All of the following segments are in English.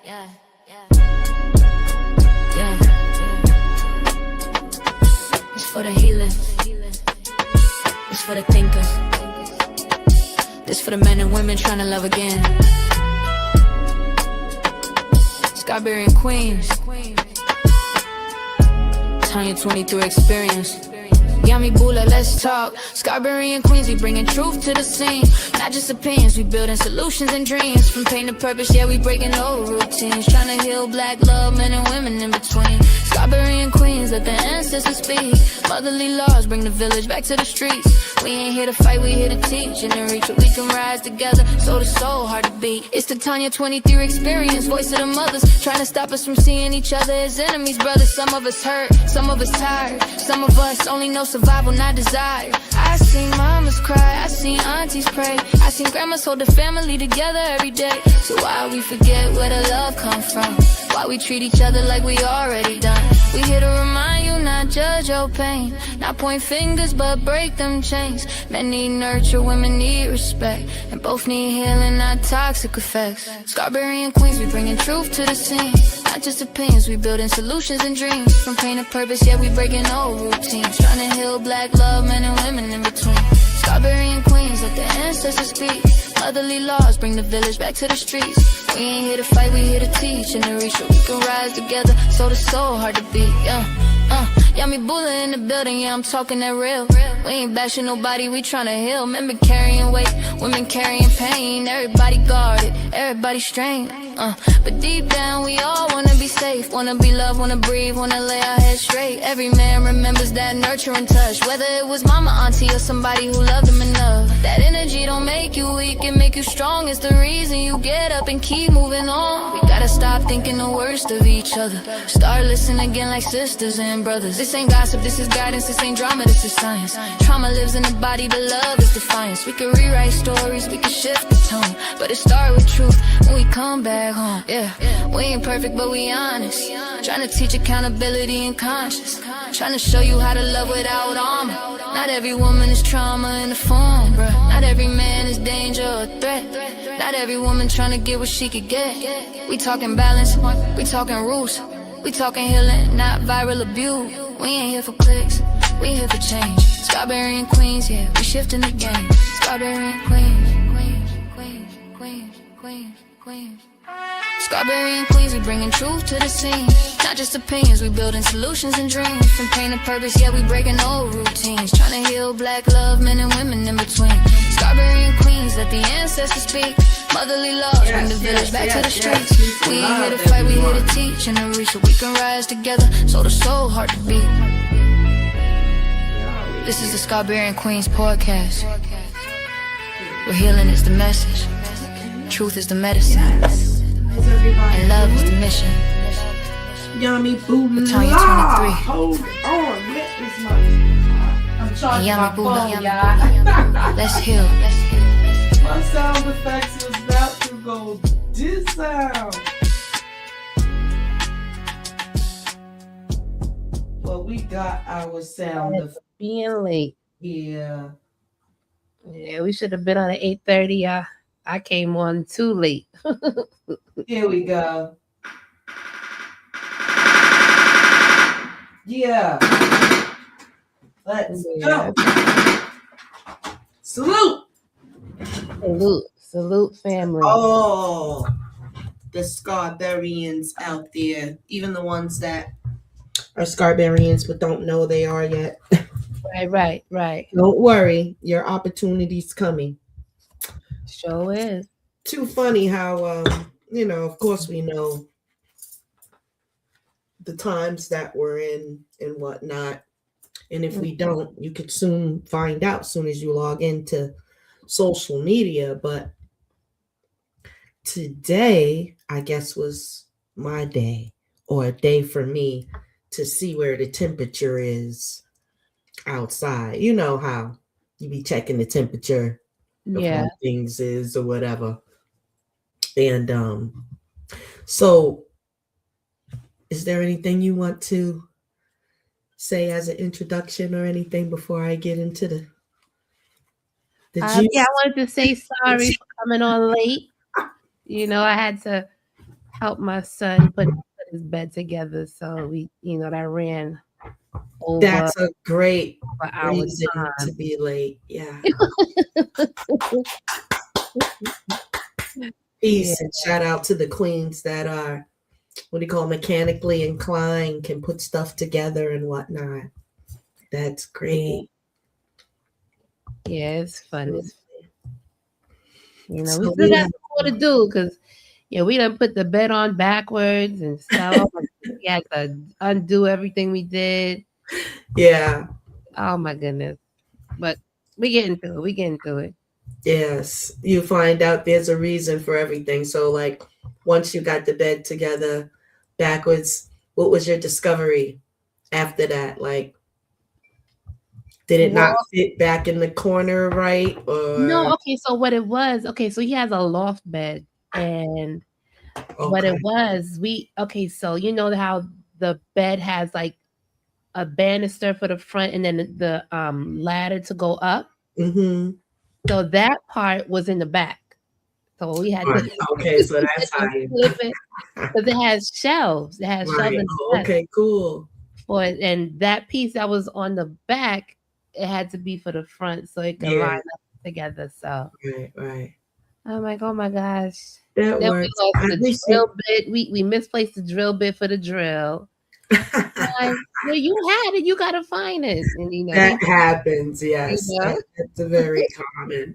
It's for the healers. It's for the thinkers. This for the men and women trying to love again. Scarberina Queens. Tanya 23 experience. Yummy Bula, let's talk. Scarberina Queens, we bringing truth to the scene. Not just opinions, we building solutions and dreams. From pain to purpose, yeah, we breaking old routines. Trying to heal black love, men and women in between. Scarberina Queens, let the ancestors speak. Motherly laws bring the village back to the streets. We ain't here to fight, we here to teach and to reach what we can rise together. Soul to soul, hard to beat. It's the Tanya 23 experience, voice of the mothers, trying to stop us from seeing each other as enemies, brothers. Some of us hurt, some of us tired, some of us only know survival, not desire. I seen mamas cry, I seen aunties pray, I seen grandmas hold the family together every day. So why we forget where the love come from? Why we treat each other like we already done? We here to remind you, not judge your pain, not point fingers but break them chains. Men need nurture, women need respect, and both need healing, not toxic effects. Scarberina Queens, we bringing truth to the scene. Not just opinions, we building solutions and dreams. From pain to purpose, yeah, we breaking old routines. Trying to heal black love, men and women in between. Scarberina Queens, let the ancestors speak. Motherly laws bring the village back to the streets. We ain't here to fight, we here to teach and to reach where we can rise together. Soul to soul, hard to beat, Yummy Bula in the building, yeah, I'm talking that real. We ain't bashing nobody, we tryna heal. Men been carrying weight, women carrying pain. Everybody guarded, everybody strained. But deep down we all wanna be safe, wanna be loved, wanna breathe, wanna lay our heads straight. Every man remembers that nurturing touch, whether it was mama, auntie, or somebody who loved him enough. That energy don't make you weak, it make you strong. It's the reason you get up and keep moving on. We gotta stop thinking the worst of each other, start listening again like sisters and brothers. This ain't gossip, this is guidance, this ain't drama, this is science. Trauma lives in the body, the love is defiance. We can rewrite stories, we can shift the tone, but it start with truth when we come back home. Yeah, we ain't perfect, but we honest. Trying to teach accountability and conscience. Trying to show you how to love without armor. Not every woman is trauma in the form, bruh. Not every man is danger or threat. Not every woman trying to get what she could get. We talking balance, we talking rules. We talking healing, not viral abuse. We ain't here for clicks, we here for change. Scarberina Queens, yeah, we shifting the game. Scarberina Queens, Queens, Queens, Queens, Queens, Queens. Scarberina Queens, we bringing truth to the scene. Not just opinions, we building solutions and dreams. From pain to purpose, yeah, we breaking old routines. Trying to heal black love, men and women in between. Scarberina Queens, let the ancestors speak. Motherly laws bring the village back to the streets. We ain't here to fight, we here to teach and to reach so we can rise together. Soul to soul, hard to beat. This is the Scarberina Queens podcast, where healing is the message, truth is the medicine, and love is the mission. Yummy Bula. Tanya 23. Hold on, let this mic. I'm charging Yummy my Bula, phone, y'all. Let's heal. My sound effects was about to go this sound. Well, we got our sound of being late. Yeah, we should have been on at 8:30. I came on too late. here we go. Yeah. Let's go. Salute. Salute, family. Oh, the Scarberinians out there, even the ones that are Scarberinians but don't know they are yet. Right. Don't worry, your opportunity's coming. Sure is. Too funny how, of course we know the times that we're in and whatnot. And if we don't, you could soon find out soon as you log into social media. But today, I guess, was my day, or a day for me to see where the temperature is outside. You know how you be checking the temperature of how things is or whatever. And so is there anything you want to say as an introduction or anything before I get into the juice? I wanted to say sorry for coming on late. I had to help my son put his bed together. So we, that ran over That's a great our reason to be late. Yeah. time. Yeah. Peace and shout out to the queens that are, what do you call, mechanically inclined, can put stuff together and whatnot. That's great. Yeah, it's fun. We So still we got have, more to do because we done put the bed on backwards and stuff. We had to undo everything we did. yeah, Oh my goodness. But we getting through it. We getting through it. yes. You find out there's a reason for everything. So, like, once you got the bed together backwards, what was your discovery after that? Like, did it not Well, fit back in the corner right? no, Or, okay, so what it was, okay, so he has a loft bed and what it okay. was, so you know how the bed has like a banister for the front and then the ladder to go up. Mm-hmm. So that part was in the back. So we had to Right. Okay, so that's how you. flip it because it has shelves. It has shelves Right. in Oh, the back okay, cool. for it. And that piece that was on the back, it had to be for the front so it could Yeah, line up together. So right. I'm like, oh my gosh. That Then we works. lost At the least you. drill bit. We misplaced the drill bit for the drill. Like, well, you had it. You gotta find it. And That happens, you yes. know, That's a very common.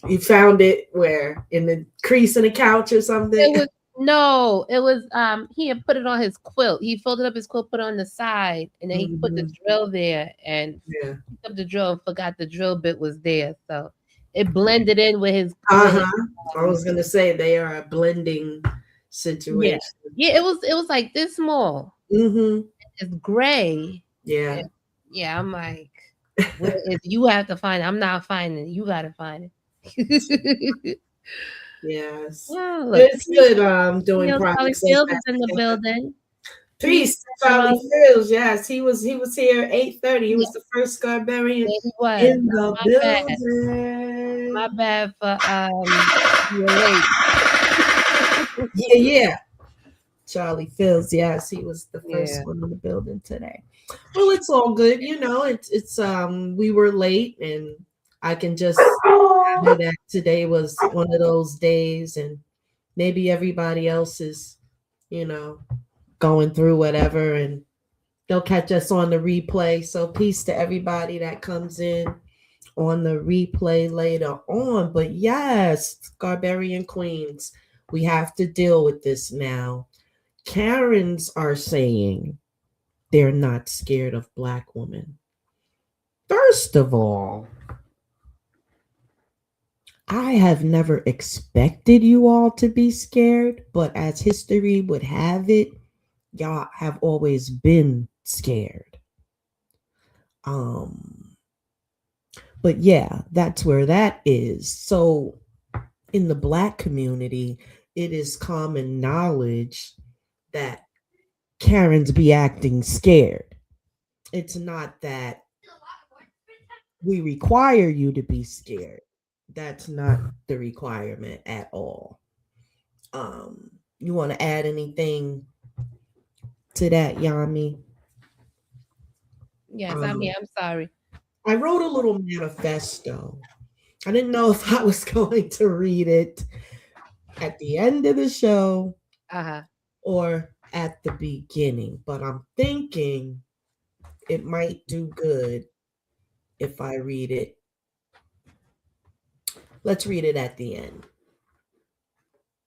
You found it where? In the crease in the couch or something? it was no, it was he had put it on his quilt. He folded up his quilt, put it on the side, and then he put the Mhm. drill there and Yeah. picked up the drill and forgot the drill bit was there. So it blended in with his Uh-huh. I was gonna say they are a blending yeah. situation. Yeah, it was like this small. Mm-hmm. It's gray. Yeah. And yeah, I'm like, well, if you have to find it, I'm not finding it. You gotta find it. Yes. Oh, look, It's good doing Charlie projects like Fields that is in the together. building. Peace, Peace, Charlie Charlie. Fields. Yes, he was here 8:30. He Yeah, was the first Scarberina yeah, he was. in the My bad. My building. bad for being late. Yeah. Charlie Fields. Yes, he was the Yeah. first one in the building today. Well, it's all good. It's we were late, and I can just know that today was one of those days, and maybe everybody else is, you know, going through whatever, and they'll catch us on the replay. So peace to everybody that comes in on the replay later on. But yes, Scarberrian Queens, we have to deal with this now. Karens are saying they're not scared of Black women. First of all, I have never expected you all to be scared, but as history would have it, y'all have always been scared. But yeah, that's where that is. So in the Black community, it is common knowledge that Karens be acting scared. It's not that we require you to be scared. That's not the requirement at all. You want to add anything to that, Yami? Yes, I'm Um, here. I'm sorry. I wrote a little manifesto. I didn't know if I was going to read it at the end of the show Uh-huh. or at the beginning, but I'm thinking it might do good if I read it. Let's read it at the end.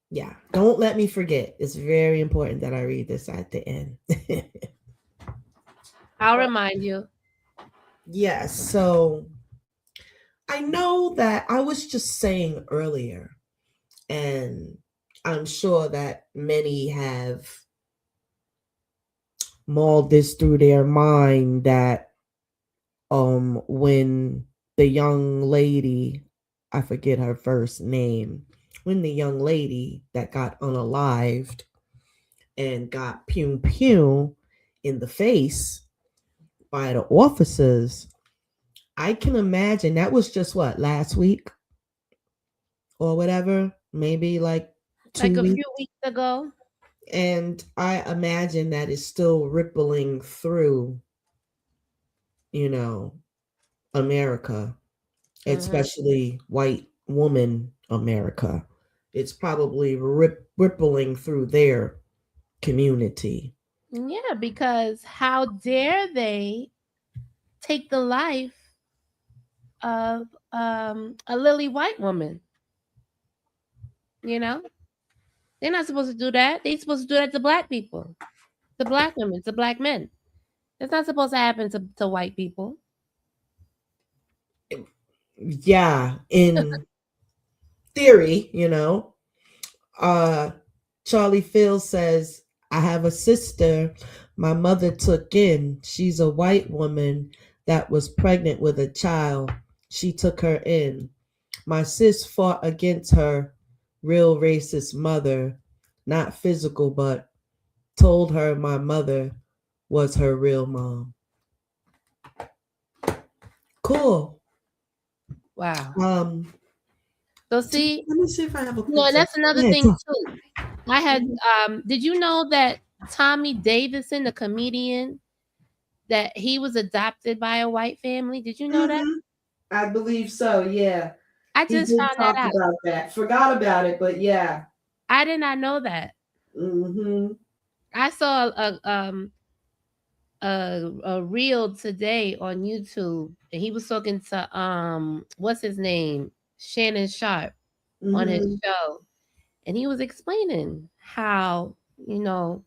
Yeah, don't let me forget. It's very important that I read this at the end. I'll remind you. Yes, so I know that I was just saying earlier, and I'm sure that many have mauled this through their mind that when the young lady, I forget her first name, when the young lady that got unalived and got pew pew in the face by the officers, I can imagine that was just what, last week or whatever, maybe like Like 2 a weeks. few weeks ago. And I imagine that is still rippling through, you know, America, Hmm. especially white woman America. It's probably rippling through their community. Yeah, because how dare they take the life of a lily white woman? You know, they're not supposed to do that. They're supposed to do that to black people, to black women, to black men. It's not supposed to happen to white people. Yeah, in theory, uh Charlie Phil says, I have a sister my mother took in. She's a white woman that was pregnant with a child. She took her in. My sis fought against her real racist mother, not physical, but told her my mother was her real mom. Cool. Wow. Um, So see, Let me see if I have a and picture. that's another Yeah, thing too. I had did you know that Tommy Davidson, the comedian, that he was adopted by a white family? Did you know that? I believe so. Yeah, I he just did found that talk out. about that. Forgot about it, but yeah. I did not know that. Mm-hmm. I saw a reel today on YouTube, and he was talking to what's his name, Shannon Sharp, on his Mm-hmm. show, and he was explaining how, you know,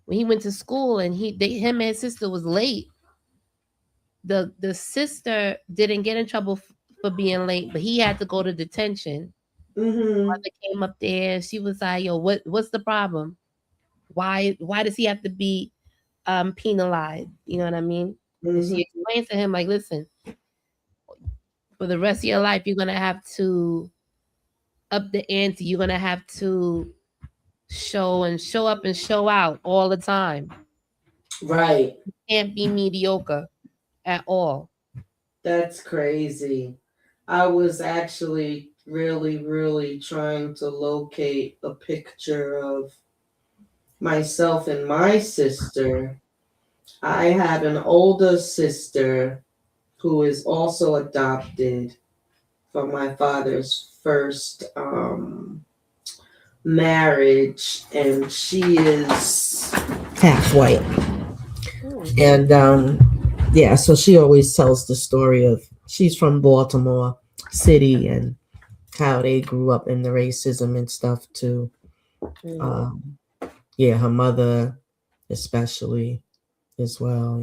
when he went to school and him and his sister was late. The sister didn't get in trouble for being late, but he had to go to detention. Mm-hmm. Mother came up there. She was like, "Yo, what's the problem? Why does he have to be penalized?" You know what I mean? And Mm-hmm. she explained to him like, "Listen, for the rest of your life, you're gonna have to up the ante. You're gonna have to show up and show out all the time. Right. Can't be mediocre at all." That's crazy. I was actually really, really trying to locate a picture of myself and my sister. I have an older sister who is also adopted from my father's first marriage, and she is half white. Hmm. And yeah, so she always tells the story of she's from Baltimore City and how they grew up in the racism and stuff too. Mm-hmm. Um, yeah, her mother especially as well,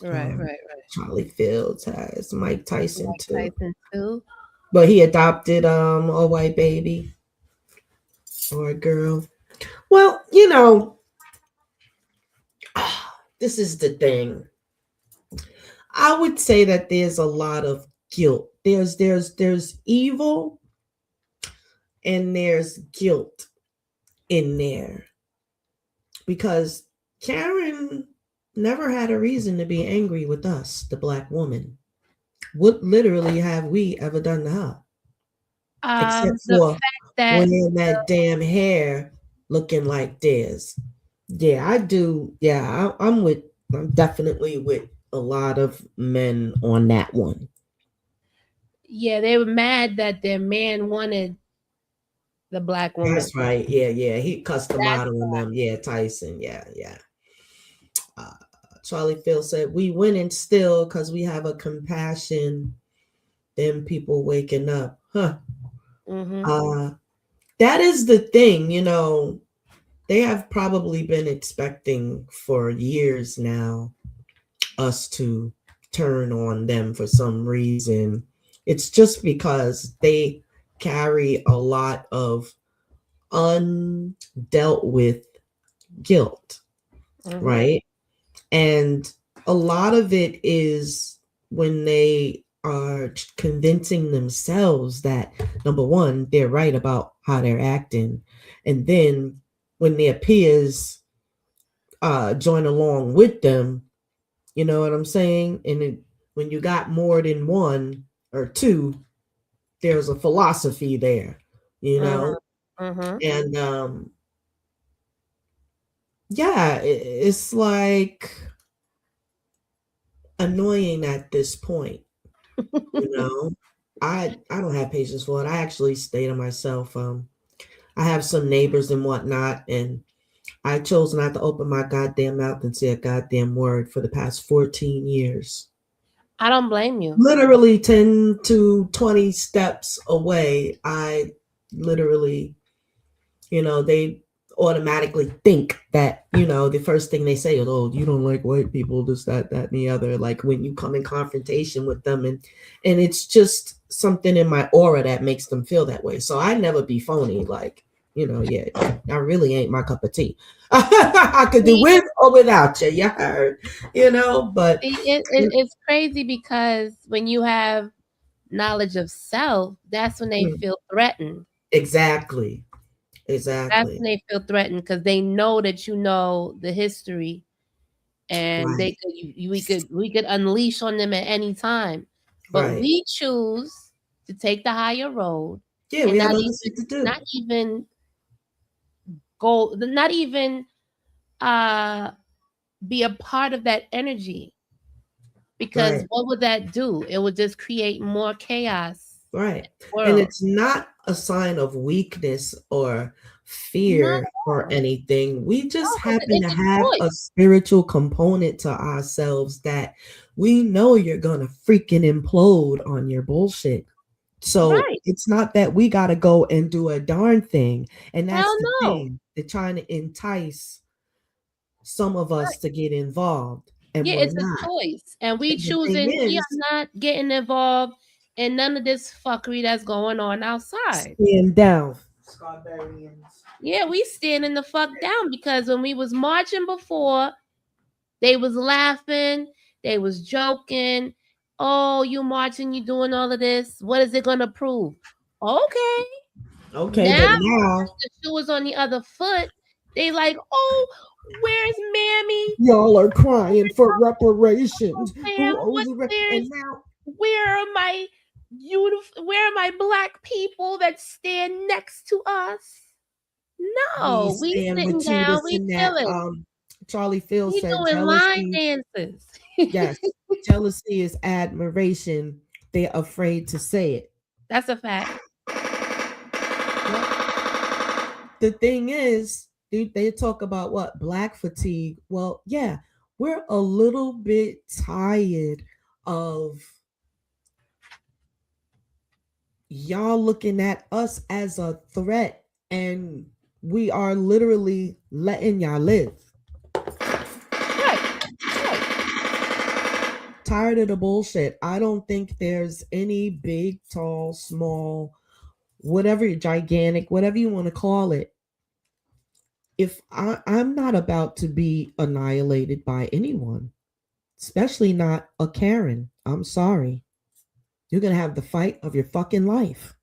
Right, Um, right, Charlie Fields has Mike Tyson right. too. Tyson too. But he adopted a white baby or a girl. Well, this is the thing. I would say that there's a lot of guilt. There's evil and there's guilt in there because Karen never had a reason to be angry with us, the black woman. What literally have we ever done to her? Except The for fact that wearing that damn hair looking like theirs. Yeah, I do. Yeah, I'm definitely with a lot of men on that one. yeah, they were mad that their man wanted the black woman. That's right. Yeah, yeah. He cussed them That's out on them. Yeah, Tyson. Yeah, yeah. Uh, Charlie Phil said, we winning still because we have a compassion. Them people waking up. Huh. mm-hmm. Uh, that is the thing, they have probably been expecting for years now us to turn on them for some reason. It's just because they carry a lot of undealt with guilt, Mm-hmm. right? And a lot of it is when they are convincing themselves that number one, they're right about how they're acting. And then when their peers join along with them, you know what I'm saying? And when you got more than one or two, there's a philosophy there, you know? Mm-hmm. Mm-hmm. And yeah, it's like annoying at this point, you know. I don't have patience for it. I actually stay to myself. I have some neighbors and whatnot, and I chose not to open my goddamn mouth and say a goddamn word for the past 14 years. I don't blame you. Literally 10 to 20 steps away, I literally, they automatically think that, the first thing they say is, oh, you don't like white people, this, that, and the other. Like when you come in confrontation with them, and it's just something in my aura that makes them feel that way. So I never be phony, like, yeah, I really ain't my cup of tea. I could do See, with or without you, you heard, but it's crazy because when you have knowledge of self, that's when they feel threatened. exactly. That's Exactly. when they feel threatened because they know that you know the history, and Right. we could unleash on them at any time. But Right. we choose to take the higher road Yeah, we and have other shit to do. not even uh be a part of that energy, because Right. what would that do? It would just create more chaos Right. in the And world. it's not a sign of weakness or Not fear at or all. anything. We No, just 'cause happen to it's a have choice. a spiritual component to ourselves that we know you're going to freaking implode on your bullshit. So Right. it's not that we got to go and do a darn thing. And that's Hell the no. thing. They're trying to entice some of us to get involved, and Yeah, we're it's a not. choice. And we And the thing choosing, we is, are not getting involved in none of this fuckery that's going on outside. stand down. Scarberinians. Yeah, we standing the fuck down because when we was marching before, they was laughing, they was joking. Oh, you marching, you doing all of this. What is it gonna prove? Okay. Okay, but Now now the shoe is on the other foot. They like, oh, where's Mammy? y'all are crying Where's for Uncle reparations. Sam? Who owes What's the theirs? and now Where are my black people that stand next to us? we No, we stand sitting with you down, this we and that. chilling. Charlie Phil We said doing line jealousy, dances. yes, jealousy is admiration. They're afraid to say it. That's a fact. The thing is, dude, they talk about what black fatigue. Well, yeah, we're a little bit tired of y'all looking at us as a threat, and we are literally letting y'all live. Right, right. Tired of the bullshit. I don't think there's any big, tall, small, whatever, gigantic, whatever you want to call it. If I'm not about to be annihilated by anyone, especially not a Karen. I'm sorry. You're going to have the fight of your fucking life.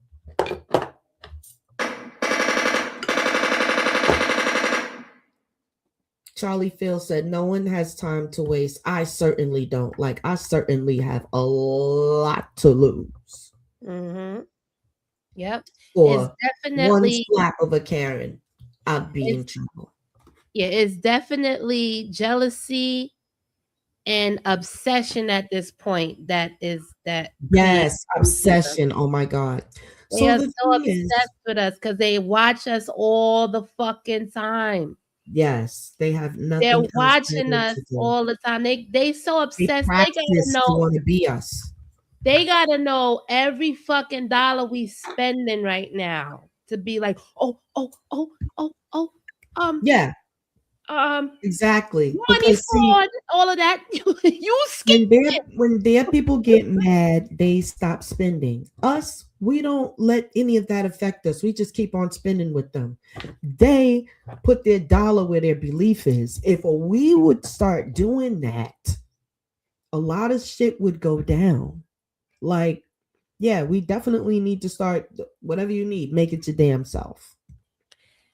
Charlie Phil said, no one has time to waste. I certainly don't. Like, I certainly have a lot to lose Mm-hmm. Yep. It's for one definitely slap of a Karen. I'd be in it's trouble. yeah, it's definitely jealousy and obsession at this point that creates Yes, racism. obsession. Oh my God. They So are the so thing is, obsessed with us because they watch us all the fucking time. yes, they have They're nothing else watching better us to do. all the time. They so They obsessed. practice to want to be us. They gotta know every fucking dollar we spending right now to be like, oh, um, Yeah, um, exactly. money Because see, fraud, all of that. You skip when their people get mad, they stop spending. Us, we don't let any of that affect us. We just keep on spending with them. They put their dollar where their belief is. If we would start doing that, a lot of shit would go down. Like, yeah, we definitely need to start whatever you need, make it your damn self.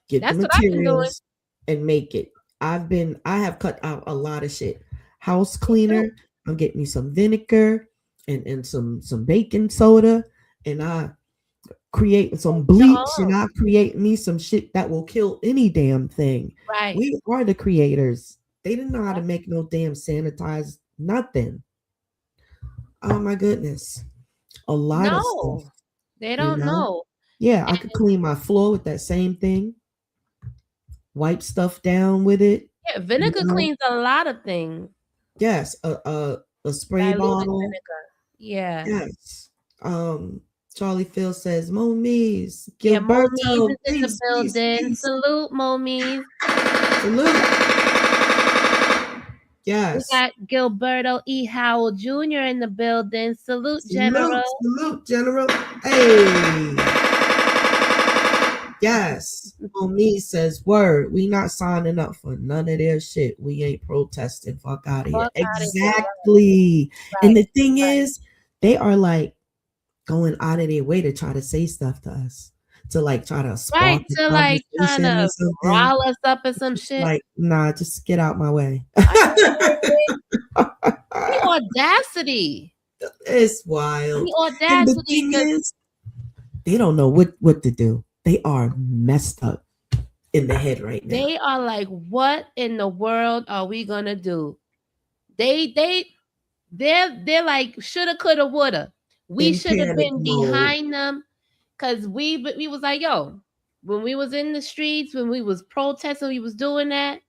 Get the That's what I've been doing. materials and make it. I have cut out a lot of shit. House Me too. cleaner. I'm getting me some vinegar and some baking soda, and I creating some Your bleach and own. I create me some shit that will kill any damn thing. Right. We are the creators. They didn't know how to make no damn sanitize nothing. Oh my goodness. A lot of stuff, No, they you don't know? know. Yeah, I And could clean my floor with that same thing, wipe stuff down with it, yeah, you vinegar know? cleans a lot of things. Yes, a spray Diluted bottle. vinegar. Yeah. Yes. Um, Charlie Phil says, Momies, Yeah, Momies Gilberto, is in the peace, peace, building. peace. Salute, Momies. Salute. We Yes. got Gilberto E. Howell Jr. in the building. Salute, Salute, General. salute, General. Hey. Yes. On me says, word, we not signing up for none of their shit. We ain't protesting. Fuck out of here. Fuck out of here. Exactly. And Right. the thing is, they are like going out of their way to try to say stuff to us, to like try to Right. spark a To like trying conversation or to something. rile us up or some shit. Like, nah, just get out my way. Are you serious? The audacity. It's wild. The And the audacity. thing is, they don't know what to do. They are messed up in the head right now. They are like, what in the world are we gonna do? They're like shoulda, coulda, woulda. We In should have panic been mode. behind them because we was like, yo, when we was in the streets, when we was protesting, we was doing that.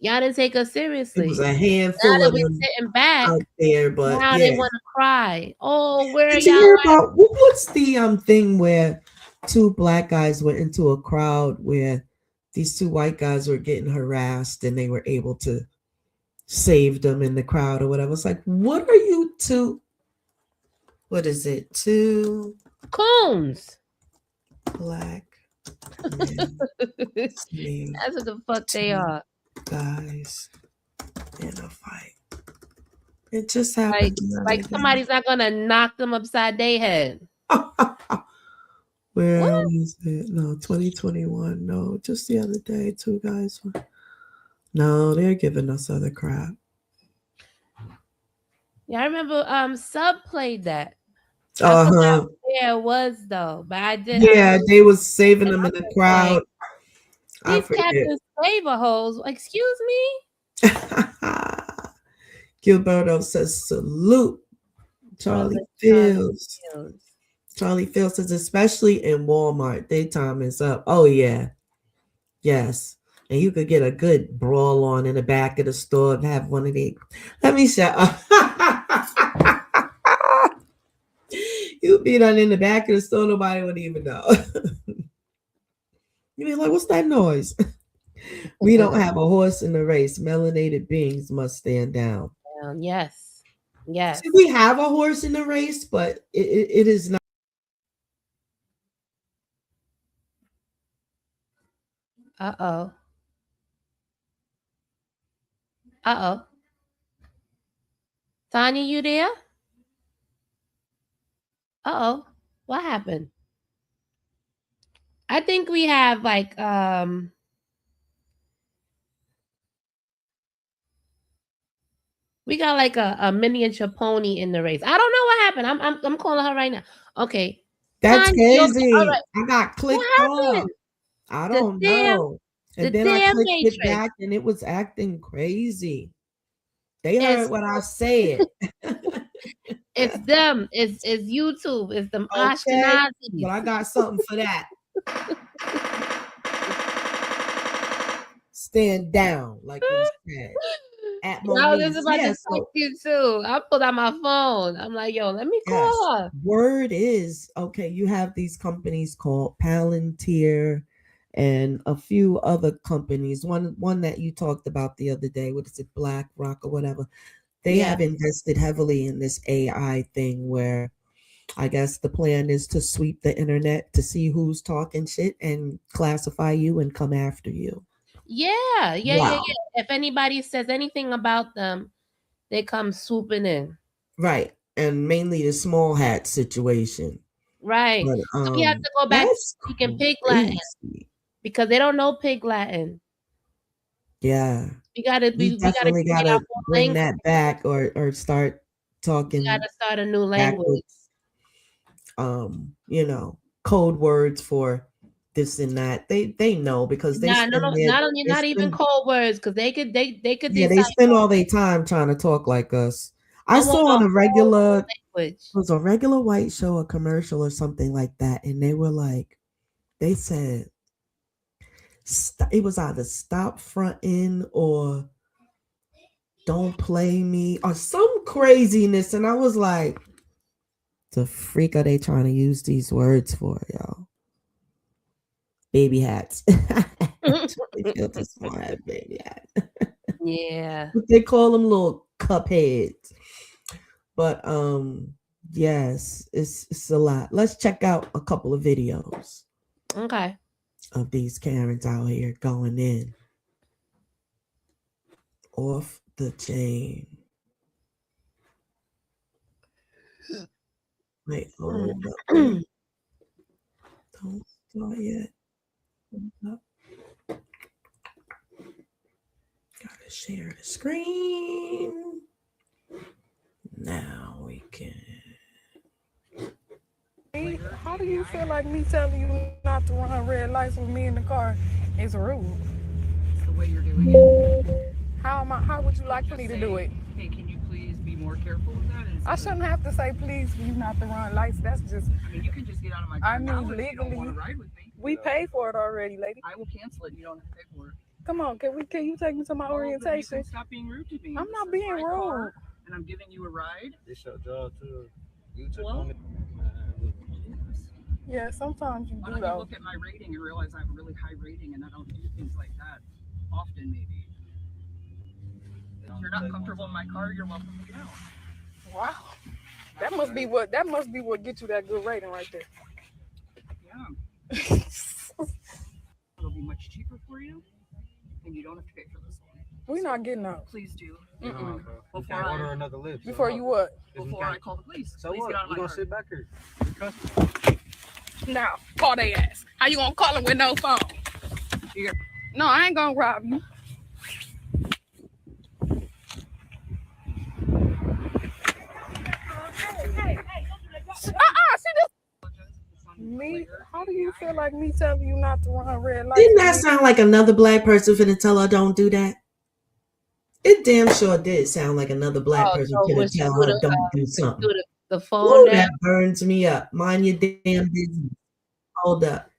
Y'all didn't take us It was seriously. a Now handful that of we them sitting back, out there, but now they yeah. want to cry. Oh, where Did you y'all hear at? about what's the thing where two black guys went into a crowd where these two white guys were getting harassed and they were able to save them in the crowd or whatever? It's like, what are you two? What is it? Two Coons. black men, That's what the fuck they are. guys in a fight. It just Like, happened. the like other day. somebody's not gonna knock them upside their head. Where What? was it? No, 2021. No, just the other day, two guys. No, they're giving us other crap. Yeah, I remember Sub played that. I Uh forgot huh. where it was though, but I did. Yeah, they was saving And them I in the was like, crowd. I these forget. Captain Slaver hoes. Excuse me. Gilberto says salute. Charlie Brother Fields. Fields. Charlie Fields says, especially in Walmart, daytime is up. Oh yeah, yes. And you could get a good brawl on in the back of the store and have one of the. Let me shut up. You be done in the back of the store, nobody would even know. You be like, what's that noise? We don't have a horse in the race. Melanated beings must stand down. Yes. Yes. See, we have a horse in the race, but it is not. Uh-oh. Uh-oh. Tanya, you there? Uh-oh. What happened? I think we have like we got like a miniature pony in the race. I don't know what happened. I'm calling her right now. Okay. That's Tanya, crazy. all right. I got clicked What off. happened? I The don't damn- know. the And then I damn clicked Matrix. it back and it was acting crazy. They It's- heard what I said. It's them. It's YouTube. It's them Okay, Ashkenazis. but I got something for that. Stand down, like we said. At I was just Monique's. about to Yeah, text so you too. I pulled out my phone. I'm like, yo, let me call yes. her. Word is okay. You have these companies called Palantir and a few other companies. One that you talked about the other day. What is it, BlackRock or whatever? They Yeah. have invested heavily in this AI thing where I guess the plan is to sweep the internet to see who's talking shit and classify you and come after you. Yeah. Wow. If anybody says anything about them, they come swooping in. Right. And mainly the small hat situation. Right. But So we have to go back to that's speaking pig Latin crazy. because they don't know pig Latin. Yeah. We gotta We definitely create our gotta own bring language. that back or start We talking gotta start a new language. backwards. you know, code words for this and that. They know because they Nah, no, spend not even cold words, because they could yeah, they decipher. spend all their time trying to talk like us. I I want saw on a a regular, it language. was a regular white show, a commercial or something like that, and they were like, they said it was either stop fronting or don't play me or some craziness, and I was like, the freak are they trying to use these words for, y'all? Baby hats. They feel too small to have baby hat. Yeah. They call them little cupheads. But yes, it's a lot. Let's check out a couple of videos Okay. of these Karens out here going in off the chain. Wait, hold up. Don't start yet. Hold up. Gotta share the screen. Now we can. How do you feel like me telling you not to run red lights with me in the car is rude? It's the way you're doing it. How would you like for me to do it? Hey, can you please be more careful with that? I shouldn't have to say please for you not to run lights. That's just. I mean, you can just get out of my car I mean, now if you don't legally, want to ride with me. we paid for it already, lady. I will cancel it. You don't have to pay for it. Come on, can you take me to my Well, then you orientation? can stop being rude to me. I'm not This is being my rude. car, and I'm giving you a ride. It's your job too. You took Well, on it. Yeah, sometimes you Why do don't you though. look at my rating and realize I have a really high rating, and I don't do things like that often. Maybe. If you're not comfortable in my car, you're welcome to get out. Wow, that must be what gets you that good rating right there. Yeah. It'll be much cheaper for you, and you don't have to pay for this one. We're not getting out. Please do. Mm-mm. You can't order another lift. Before you what? Before I call the police. So Please what? get out of You my gonna car. sit back here? You customer. Now, call they ass. How you gonna call them with no phone? Here. No, I ain't gonna rob you. Me? How do you feel like me telling you not to run red lights? Didn't that sound like another black person finna tell her don't do that? It damn sure did sound like another black person So when finna she tell threw her don't do something. the phone Ooh, down. that burns me up. Mind your damn business. Hold up.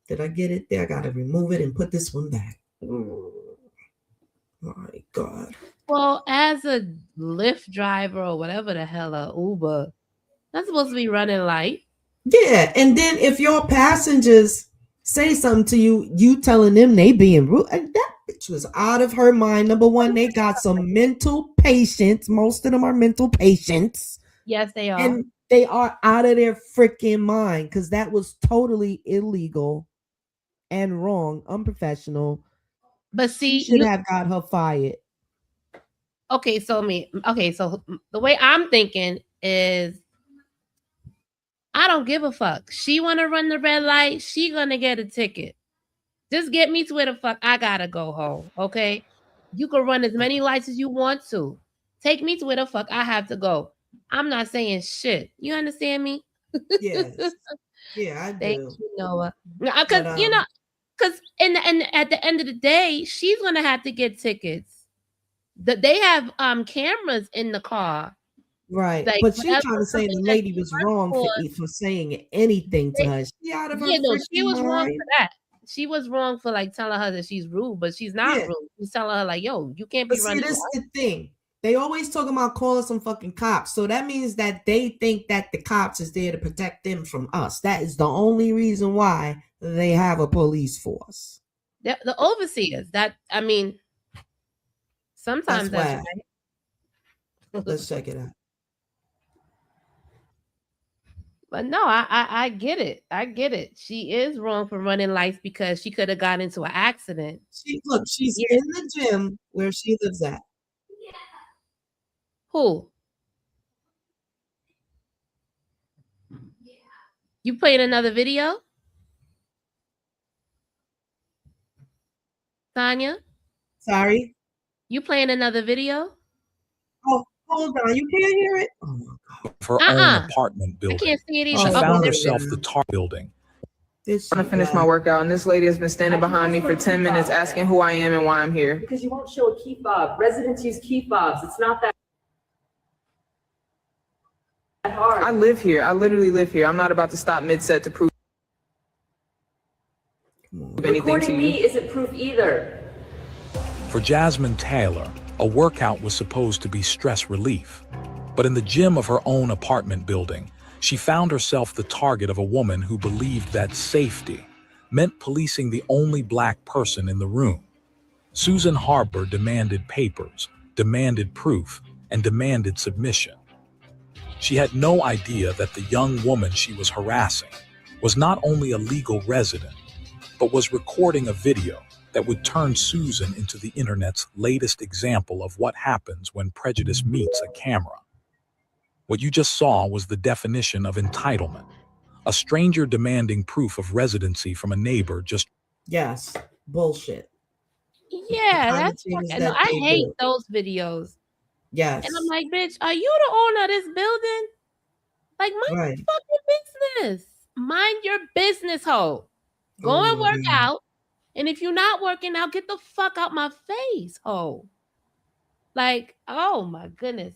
Did I get it there? I gotta remove it and put this one back. Ooh. My God. Well, as a Lyft driver or whatever the hell, a Uber, that's supposed to be running light. Yeah, and then if your passengers say something to you, you telling them they being rude. And that bitch was out of her mind. Number one, they got some mental patients. Most of them are mental patients. Yes, they are. And they are out of their freaking mind because that was totally illegal and wrong, unprofessional. But see, She should have got her fired. Okay, so the way I'm thinking is, I don't give a fuck. She want to run the red light, she gonna get a ticket. Just get me to where the fuck I gotta go home, okay? You can run as many lights as you want to. Take me to where the fuck I have to go. I'm not saying shit. You understand me? Yes. Yeah, I do. Thank you, Noah. Because because at the end of the day, she's gonna have to get tickets. They have cameras in the car. Right. Like, But she's trying to say the lady was wrong for saying anything to her. She out of her she was mind. wrong for that. She was wrong for like telling her that she's rude, but she's not rude. She's telling her like, yo, you can't be running. See, this is the thing. They always talk about calling some fucking cops. So that means that they think that the cops is there to protect them from us. That is the only reason why they have a police force. The overseers. Sometimes that's right. Let's check it out. But no, I get it. I get it. She is wrong for running lights because she could have got into an accident. She's in the gym where she lives at. Who? You playing another video? Tanya? Sorry? You playing another video? Oh, Hold on, you can't hear it? Oh my God. Her own apartment I building. can't see it She either. Oh, found Okay, herself the target building. I'm gonna finish my workout, and this lady has been standing behind me for 10 minutes asking who I am and why I'm here. Because you won't show a key fob. Residents use key fobs. It's not that hard. I live here. I literally live here. I'm not about to stop mid-set to prove anything to Recording me you. isn't proof either. For Jasmine Taylor, a workout was supposed to be stress relief. But in the gym of her own apartment building, she found herself the target of a woman who believed that safety meant policing the only black person in the room. Susan Harper demanded papers, demanded proof, and demanded submission. She had no idea that the young woman she was harassing was not only a legal resident, but was recording a video that would turn Susan into the internet's latest example of what happens when prejudice meets a camera. What you just saw was the definition of entitlement. A stranger demanding proof of residency from a neighbor just... Yes, bullshit. Yeah, Kind of that's things fucking. that I they hate do. those videos. Yes, And I'm like, bitch, are you the owner of this building? Like, mind right. your fucking business. Mind your business, ho. Go and work out. And if you're not working out, get the fuck out my face, ho. Like, oh my goodness.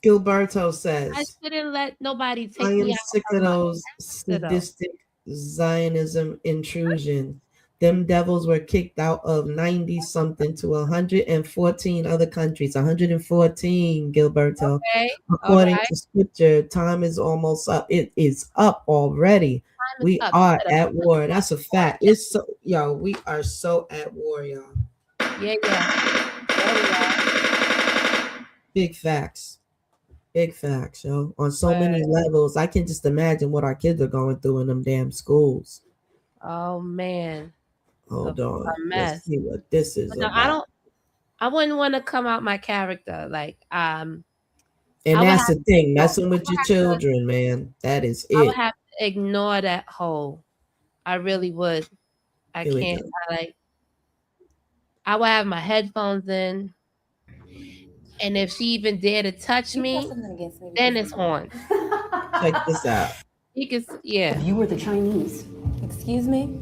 Gilberto I says, shouldn't let nobody take I am me out sick of of my those though. sadistic Zionism intrusion. Them devils were kicked out of 90 something to 114 other countries. 114, Gilberto. Okay. According Alright. to scripture, time is almost up. It is up already. Time is We up. are Shut up. at war. That's a fact. It's so, yo, we are so at war, y'all. Yeah. Big facts. Big facts, yo. On so many levels. I can just imagine what our kids are going through in them damn schools. Oh man. Hold A on. Let's mess. see what this is No, about. I wouldn't want to come out my character. Like, And that's the thing, messing with your children, man. That is I would it. have to ignore that whole. I really would. I Here we can't. go. I would have my headphones in, and if she even dare to touch me, then it's on. Check this out. You can, yeah. If you were the Chinese. Excuse me?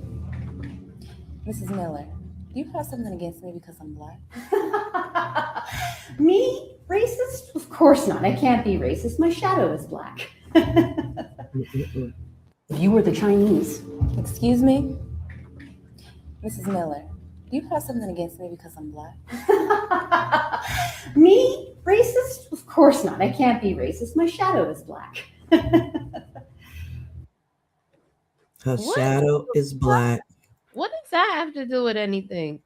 Mrs. Miller, do you have something against me because I'm black? Me? Racist? Of course not. I can't be racist. My shadow is black. If you were the Chinese. Excuse me? Mrs. Miller, do you have something against me because I'm black? Me? Racist? Of course not. I can't be racist. My shadow is black. Her shadow is black. What does that have to do with anything?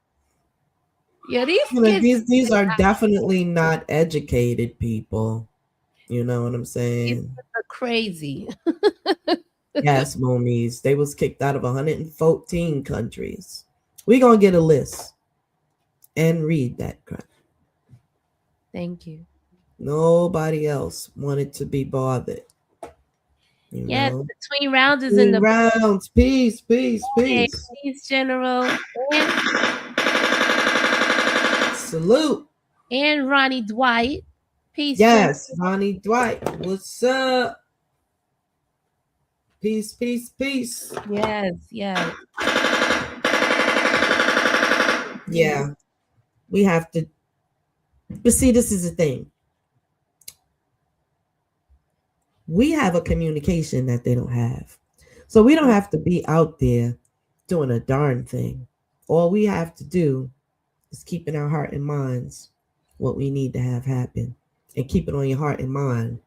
Yeah, these are definitely not educated people. You know what I'm saying? Are crazy. Yes, momies. They was kicked out of 114 countries. We're gonna get a list and read that crap. Thank you. Nobody else wanted to be bothered. Yes, know? between rounds is in the rounds. Peace. Peace, General. Salute. And Ronnie Dwight. Peace. Yes, General. Ronnie Dwight. What's up? Peace. Yes. Yeah. We have to. But see, this is the thing. We have a communication that they don't have. So we don't have to be out there doing a darn thing. All we have to do is keep in our heart and minds what we need to have happen, and keep it on your heart and mind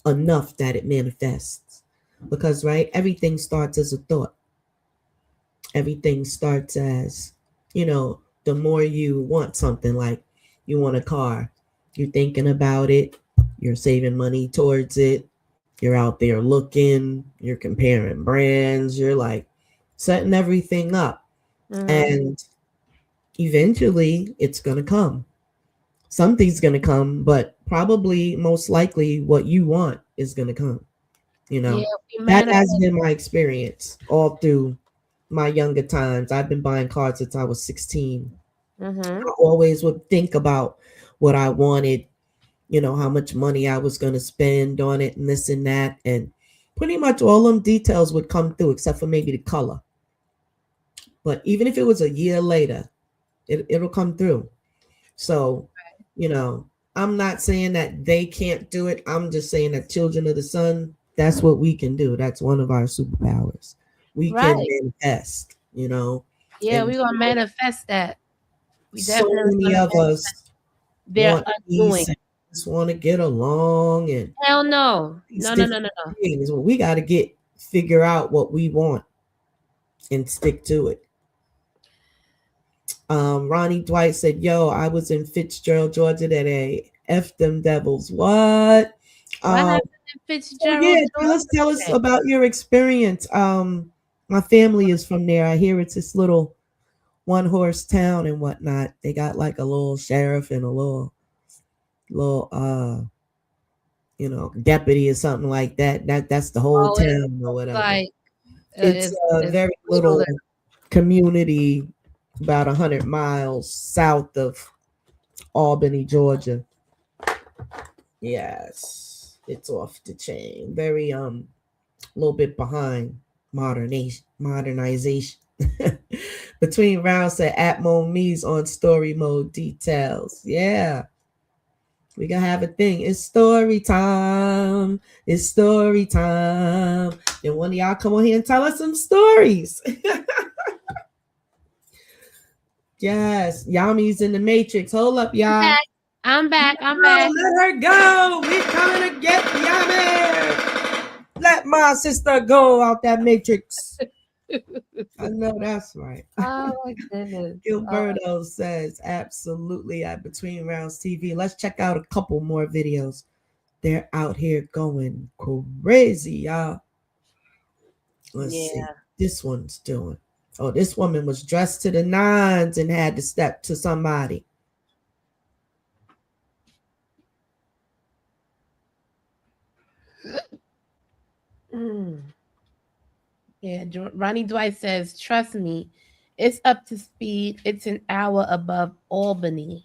enough that it manifests. Because, right, everything starts as a thought. Everything starts as, the more you want something, like you want a car, you're thinking about it, you're saving money towards it, you're out there looking, you're comparing brands, you're like setting everything up. Mm-hmm. And eventually it's going to come. Something's going to come, but probably most likely what you want is going to come. That has been my experience all through my younger times. I've been buying cars since I was 16. Mm-hmm. I always would think about what I wanted you know, how much money I was going to spend on it and this and that. And pretty much all them details would come through except for maybe the color. But even if it was a year later, it'll come through. So, you know, I'm not saying that they can't do it. I'm just saying that children of the sun, that's what we can do. That's one of our superpowers. We can Right. manifest, you know. Yeah, And we're gonna manifest that. We so definitely many gonna of us their want undoing. peace and just want to get along and Hell no. these No. different things. Well, we got to figure out what we want and stick to it. Ronnie Dwight said, "Yo, I was in Fitzgerald, Georgia today. F them devils." What? What happened in Fitzgerald? Yeah, tell us about your experience. My family is from there. I hear it's this little one horse town and whatnot. They got like a little sheriff and a little you know, deputy or something like that. That's the whole town or whatever. Like it's a very little community about 100 miles south of Albany, Georgia. Yes, it's off the chain. Very a little bit behind modernization. Between rounds said Atmo Me's on story mode details. Yeah. We gonna have a thing. It's story time. It's story time. And one of y'all come on here and tell us some stories. Yes, Yami's in the Matrix. Hold up, y'all. I'm back. Let her go. We coming to get Yami. Let my sister go out that Matrix. I know that's right. Oh my goodness. Gilberto says absolutely at Between Rounds TV. Let's check out a couple more videos. They're out here going crazy, y'all. Let's see. This one's doing. Oh, this woman was dressed to the nines and had to step to somebody. Yeah, Ronnie Dwight says, trust me, it's up to speed. It's an hour above Albany.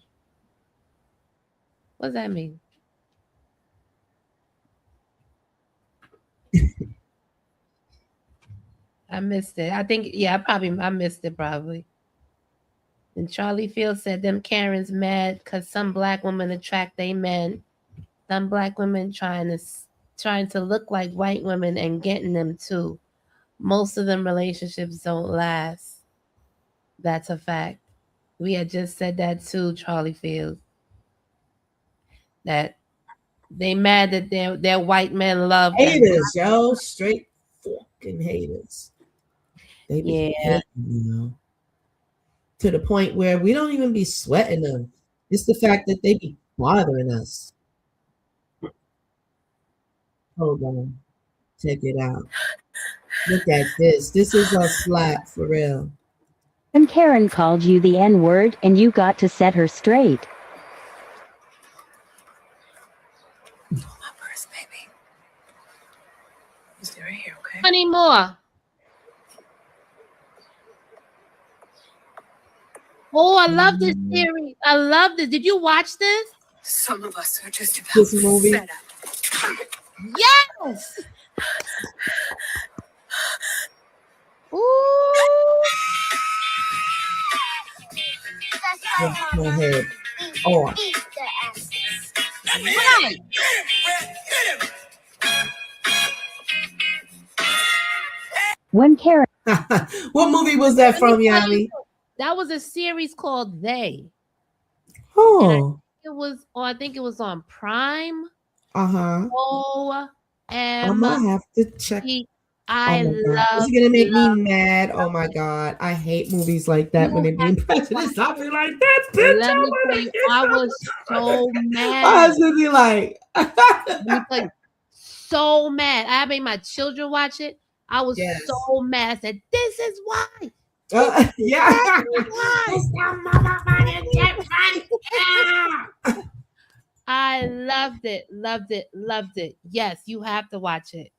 What does that mean? I missed it. I think, I missed it probably. And Charlie Field said, them Karen's mad because some black women attract they men. Some black women trying to look like white women and getting them too. Most of them relationships don't last. That's a fact. We had just said that too, Charlie Field. That they mad that their white men love haters, yo, straight fucking haters. They be hating, you know, to the point where we don't even be sweating them. It's the fact that they be bothering us. Hold on, check it out. Look at this. This is a slap for real. And Karen called you the N-word and you got to set her straight. My purse, baby. Stay right here, okay? Honey, more. Oh, I love this series. I love this. Did you watch this? Some of us are just about this movie. set up. Yes. Ooh. My head. Oh. When Karen. What movie was that from, Yami? That was a series called They. Oh. I think it was on Prime. Uh-huh. I'm gonna have to check. I love it's gonna make me mad. Oh my god. I hate movies like that when they being prejudiced. I'll be like, that's bitch. Let me tell you, I was so mad. I was gonna be like so mad. I made my children watch it. I was so mad. I said, this is why. Yeah. I loved it. Yes, you have to watch it.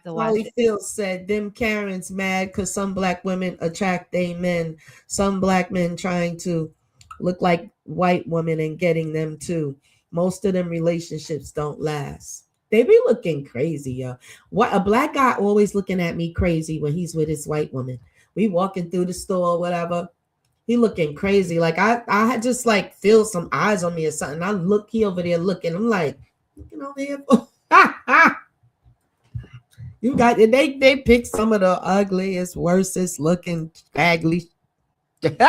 Charlie Fields said, them Karen's mad because some black women attract they men. Some black men trying to look like white women and getting them too. Most of them relationships don't last. They be looking crazy, yo. What a black guy always looking at me crazy when he's with his white woman. We walking through the store or whatever. He looking crazy. Like I had just like feel some eyes on me or something. I look, he over there looking. I'm like, looking over here. You got they picked some of the ugliest, worstest looking ugly. It's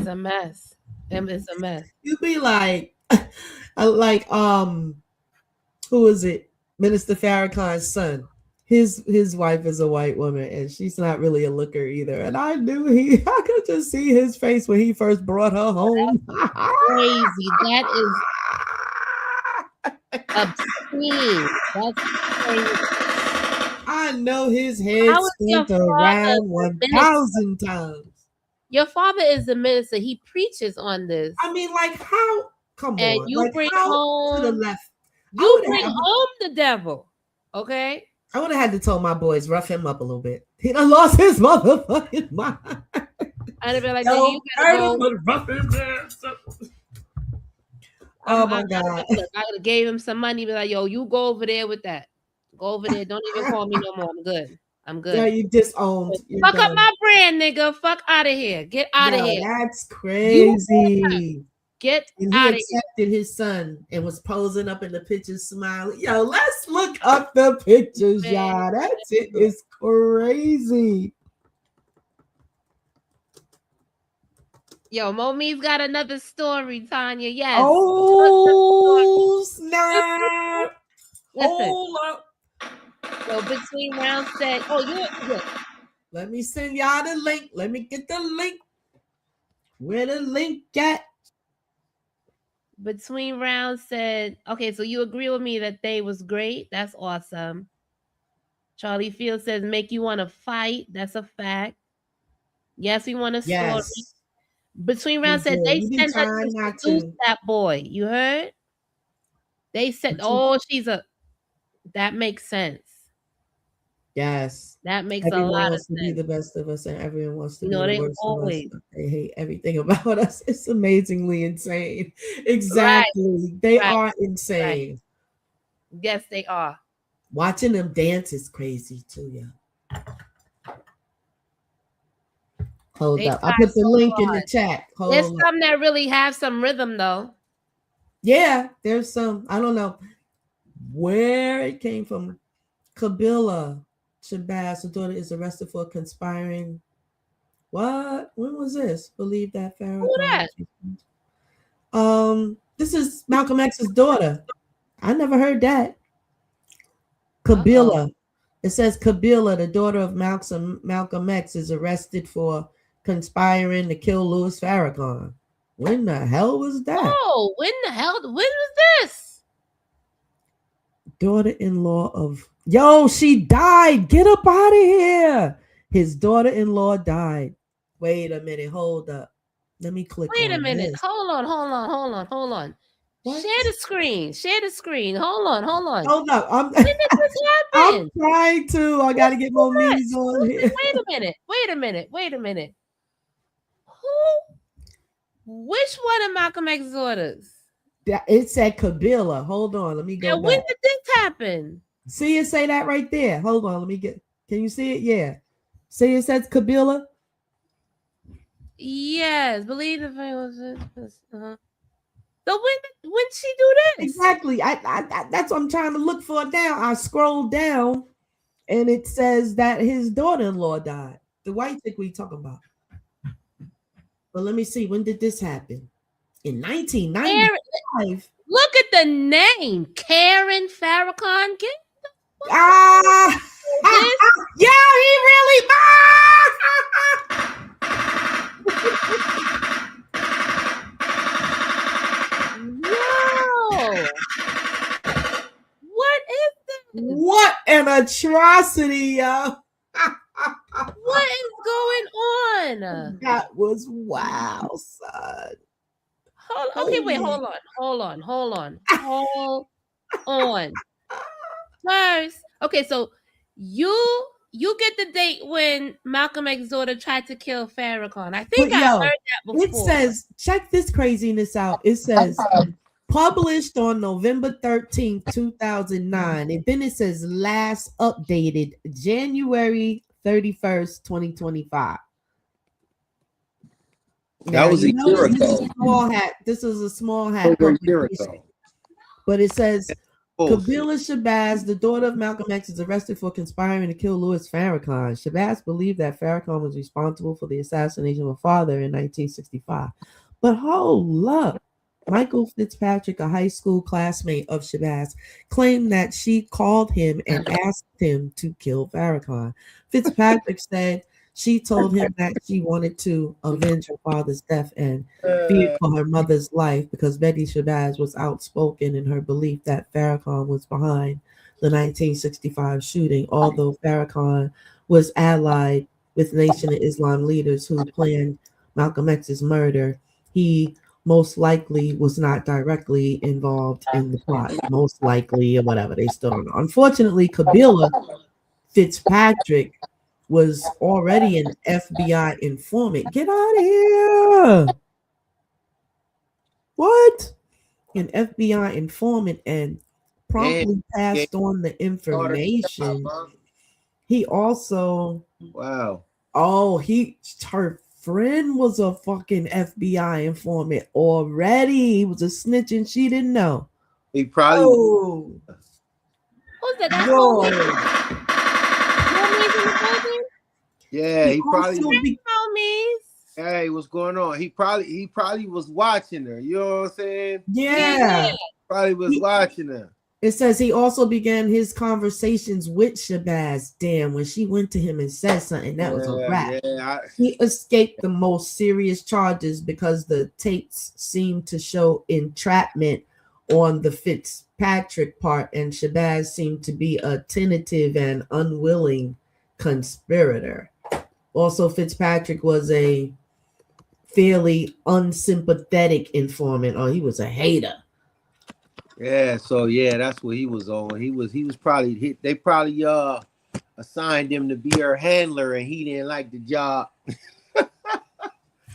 a mess. It's a mess. You be like who is it? Minister Farrakhan's son. His wife is a white woman and she's not really a looker either. And I could just see his face when he first brought her home. Crazy. That is obscene. That's crazy. I know his head spent around 1,000 times. Your father is the minister. He preaches on this. I mean, like, how? Come and on. you like, bring how home to the left. You bring home the devil. Okay? I would have had to tell my boys, rough him up a little bit. He done lost his motherfucking mind. I'd have been like, no, you gotta go. Rough him down. Oh my God. I would have gave him some money, be like, yo, you go over there with that. Go over there. Don't even call me no more. I'm good. I'm good. Yeah, you disowned. Fuck up my brand, nigga. Fuck out of here. Get out of here. That's crazy. Get and out of here. He accepted his son and was posing up in the pictures smiling. Yo, let's look up the pictures, y'all. That's it. It's crazy. Yo, Momi's got another story, Tanya. Yes. Oh, snap. Hold up. So between rounds said, yeah. Let me send y'all the link. Let me get the link. Where the link at? Between rounds said, okay, so you agree with me that they was great. That's awesome. Charlie Field says, make you want to fight. That's a fact. Yes, we want a story. Between rounds said they sent her to seduce that boy. You heard? They said, that makes sense. Yes. That makes everyone a lot wants of to sense. be the best of us and everyone wants to be they the worst always. of us. They hate everything about us. It's amazingly insane. Exactly. Right. They are insane. Right. Yes, they are. Watching them dance is crazy too, yeah. Hold up. I put the link in the chat. There's some that really have some rhythm though. Yeah, there's some. I don't know where it came from. Kabila Shabazz, her daughter, is arrested for conspiring. What? When was this? Believe that Farrakhan. This is Malcolm X's daughter. I never heard that. Kabila. It says Kabila, the daughter of Malcolm X, is arrested for conspiring to kill Louis Farrakhan. When the hell was that? Oh, when was this? Daughter-in-law of... Yo, she died. Get up out of here. His daughter-in-law died. Wait a minute. Hold up. Let me click Wait on a minute. this. Hold on. What? Share the screen. Hold on. Hold up. When did this happen? I'm trying to. I got to get more memes on here. Wait a minute. Which one of Malcolm X's daughters? It said Kabila. Hold on. Let me go back. When did this happen? See it say that right there. Hold on. Let me get... Can you see it? Yeah. See it says Kabila? Yes. Believe the thing was this. So when she do this? Exactly. I that's what I'm trying to look for now. I scrolled down and it says that his daughter-in-law died. The white chick we talking about. But let me see. When did this happen? In 1995. Look at the name. Karen Farrakhan. Yeah, he really... Yo. What is this? What an atrocity, yo. What is going on? That was wow, son. Hold on. First, okay, so you you get the date when Malcolm X's daughter tried to kill Farrakhan. I think But I yo, heard that before. it says, check this craziness out. It says published on November 13th, 2009. And then it says last updated January 31st, 2025. That was a year ago. This is a small hat Over a year publication. ago. But it says Bullshit. Kabila Shabazz, the daughter of Malcolm X, is arrested for conspiring to kill Louis Farrakhan. Shabazz believed that Farrakhan was responsible for the assassination of her father in 1965. But hold up. Michael Fitzpatrick, a high school classmate of Shabazz, claimed that she called him and asked him to kill Farrakhan. Fitzpatrick said she told him that she wanted to avenge her father's death and feared for her mother's life because Betty Shabazz was outspoken in her belief that Farrakhan was behind the 1965 shooting, although Farrakhan was allied with Nation of Islam leaders who planned Malcolm X's murder. He most likely was not directly involved in the plot. Most likely, or whatever, they still don't know. Unfortunately, Kabila Fitzpatrick was already an FBI informant. Get out of here. What? An FBI informant and promptly passed on the information. He also, wow. Oh, her friend was a fucking FBI informant already. He was a snitch and she didn't know. He probably Who's that? That's yeah, he probably homies. Hey, what's going on? He probably was watching her. You know what I'm saying? Yeah. Probably was watching her. It says he also began his conversations with Shabazz. Damn, when she went to him and said something, that was a wrap. He escaped the most serious charges because the tapes seemed to show entrapment on the Fitzpatrick part, and Shabazz seemed to be a tentative and unwilling conspirator. Also, Fitzpatrick was a fairly unsympathetic informant. Oh, he was a hater. Yeah, so yeah, that's what he was on. He was probably they probably assigned him to be her handler and he didn't like the job.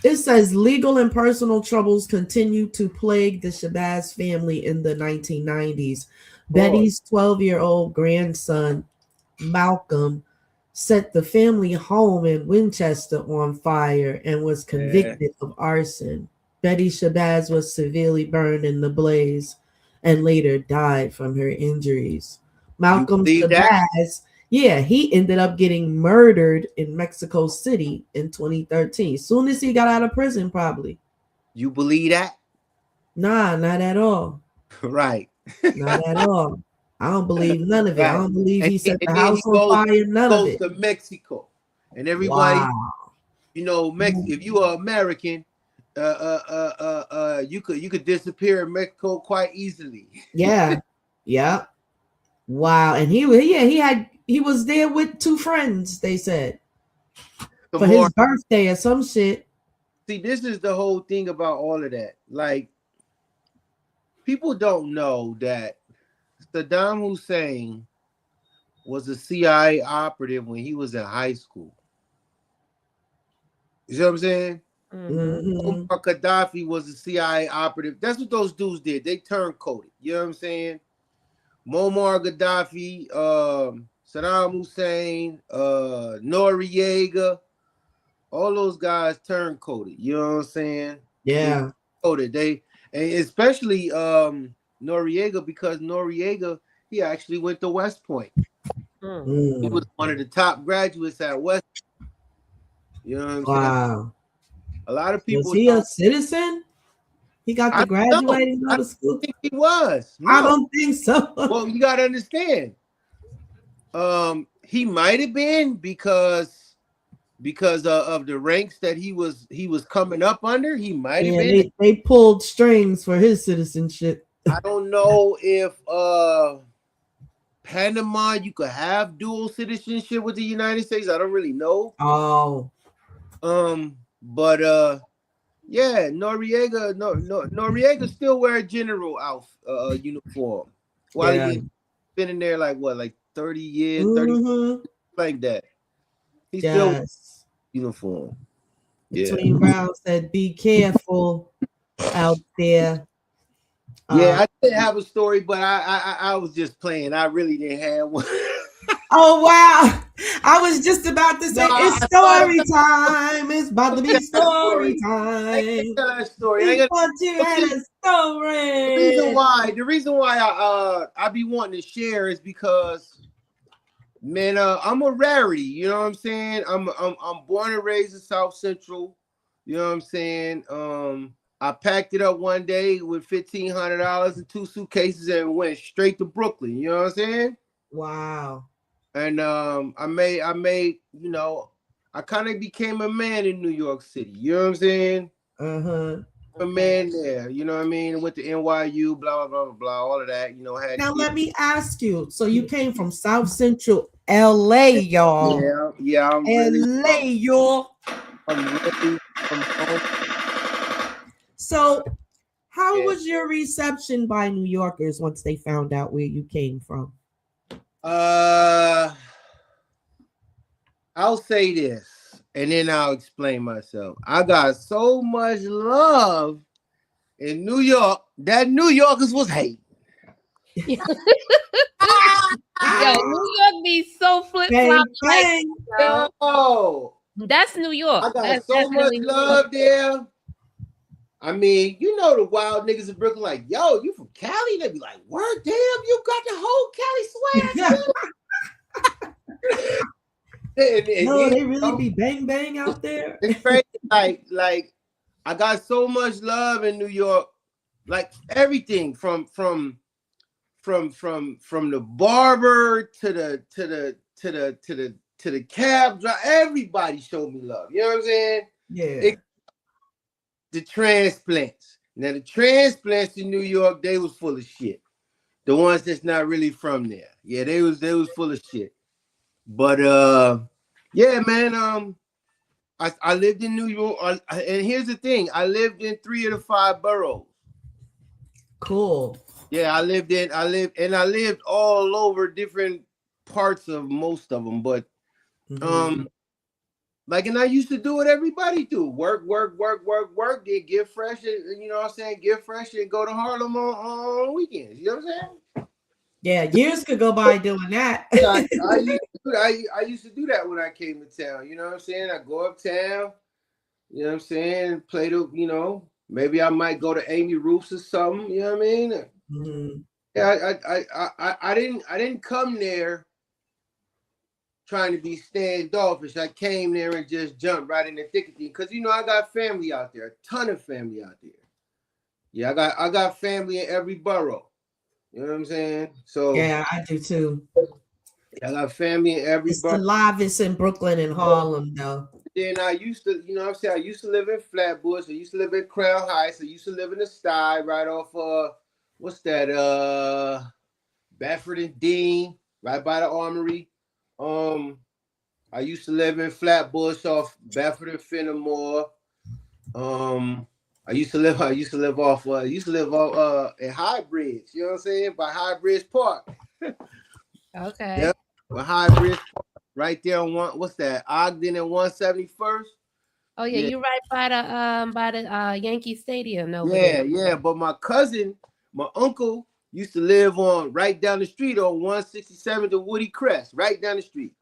It says legal and personal troubles continued to plague the Shabazz family in the 1990s. Betty's 12-year-old grandson, Malcolm, set the family home in Winchester on fire and was convicted of arson. Betty Shabazz was severely burned in the blaze and later died from her injuries. Malcolm Shabazz, he ended up getting murdered in Mexico City in 2013. Soon as he got out of prison, probably. You believe that? Nah, not at all. Right. Not at all. I don't believe none of it. I don't believe he set the house on fire. None of it. Goes to Mexico, and everybody, you know, if you are American, you could disappear in Mexico quite easily. Yeah. Wow. And he was there with two friends, they said. For his birthday or some shit. See, this is the whole thing about all of that. Like, people don't know that Saddam Hussein was a CIA operative when he was in high school. You see what I'm saying? Mm-hmm. Gaddafi was a CIA operative. That's what those dudes did. They turncoated. You know what I'm saying? Muammar Gaddafi, Saddam Hussein, Noriega, all those guys turncoated. You know what I'm saying? Yeah. They and especially Noriega, because Noriega, he actually went to West Point. He was one of the top graduates at West. You know what I'm saying? A lot of people. Was he a citizen? He got to graduate and go to school? I think he was. No. I don't think so. Well, you got to understand. He might have been because of the ranks that he was coming up under. He might have been. They pulled strings for his citizenship. I don't know if Panama, you could have dual citizenship with the United States. I don't really know. Oh. But yeah, Noriega still wear a general uniform. While he been in there like 30 years, 30. like that. He still Yes. uniform. Yeah. Between Brown said, "Be careful out there." Yeah, I didn't have a story, but I was just playing. I really didn't have one. Oh wow! I was just about to say No, it's story time. It's about to be story time. I ain't tell that story. We thought you had a story. The reason why I be wanting to share is because, man, I'm a rarity. You know what I'm saying? I'm born and raised in South Central. You know what I'm saying? I packed it up one day with $1,500 and 2 suitcases and went straight to Brooklyn. You know what I'm saying? Wow. And I made, you know, I kind of became a man in New York City. You know what I'm saying? A man there. You know what I mean? Went to NYU, blah, blah, blah, blah, all of that. You know, had Now kids. let me ask you. So you came from South Central LA, y'all. Yeah, I'm LA, y'all. I'm really from home. So how was your reception by New Yorkers once they found out where you came from? I'll say this, and then I'll explain myself. I got so much love in New York that New Yorkers was hating. Yo, New York be so flip-flop. Like, yo, that's New York. I got that's so much love there. I mean, you know the wild niggas in Brooklyn, like, yo, you from Cali? They be like, word, damn, you got the whole Cali swag. No, they really be bang bang out there. It's crazy. like I got so much love in New York, like everything from the barber to the cab driver. Everybody showed me love. You know what I'm saying? Yeah. The transplants. Now the transplants in New York, they was full of shit. The ones that's not really from there. Yeah, they was full of shit. But yeah, man. I lived in New York, and here's the thing: I lived in 3 of the 5 boroughs. Cool. Yeah, I lived all over different parts of most of them. But like, and I used to do what everybody do: work, then get fresh, and you know what I'm saying, get fresh and go to Harlem on weekends. You know what I'm saying? Yeah, years could go by doing that. I used to do that when I came to town. You know what I'm saying? I go uptown. You know what I'm saying? Play the, you know, maybe I might go to Amy Roof's or something. You know what I mean? Yeah, I didn't come there trying to be standoffish. I came there and just jumped right in the thick of things, because you know I got family out there, a ton of family out there. Yeah, I got family in every borough. You know what I'm saying? So yeah, I do too. I got family in every borough. It's the livest in Brooklyn and Harlem, though. Then I used to, you know what I'm saying? I used to live in Flatbush. I used to live in Crown Heights. I used to live in the Sty right off what's that? Bedford and Dean, right by the Armory. I used to live in Flatbush off Bedford and Fenimore. I used to live off in High Bridge, you know what I'm saying? By High Bridge Park. Okay. Yep. By High Bridge Park, right there on what's that? Ogden and 171st. Oh yeah, you're right by the Yankee Stadium over there. there. Yeah. But my cousin, my uncle, used to live on right down the street on 167 to Woody Crest, right down the street.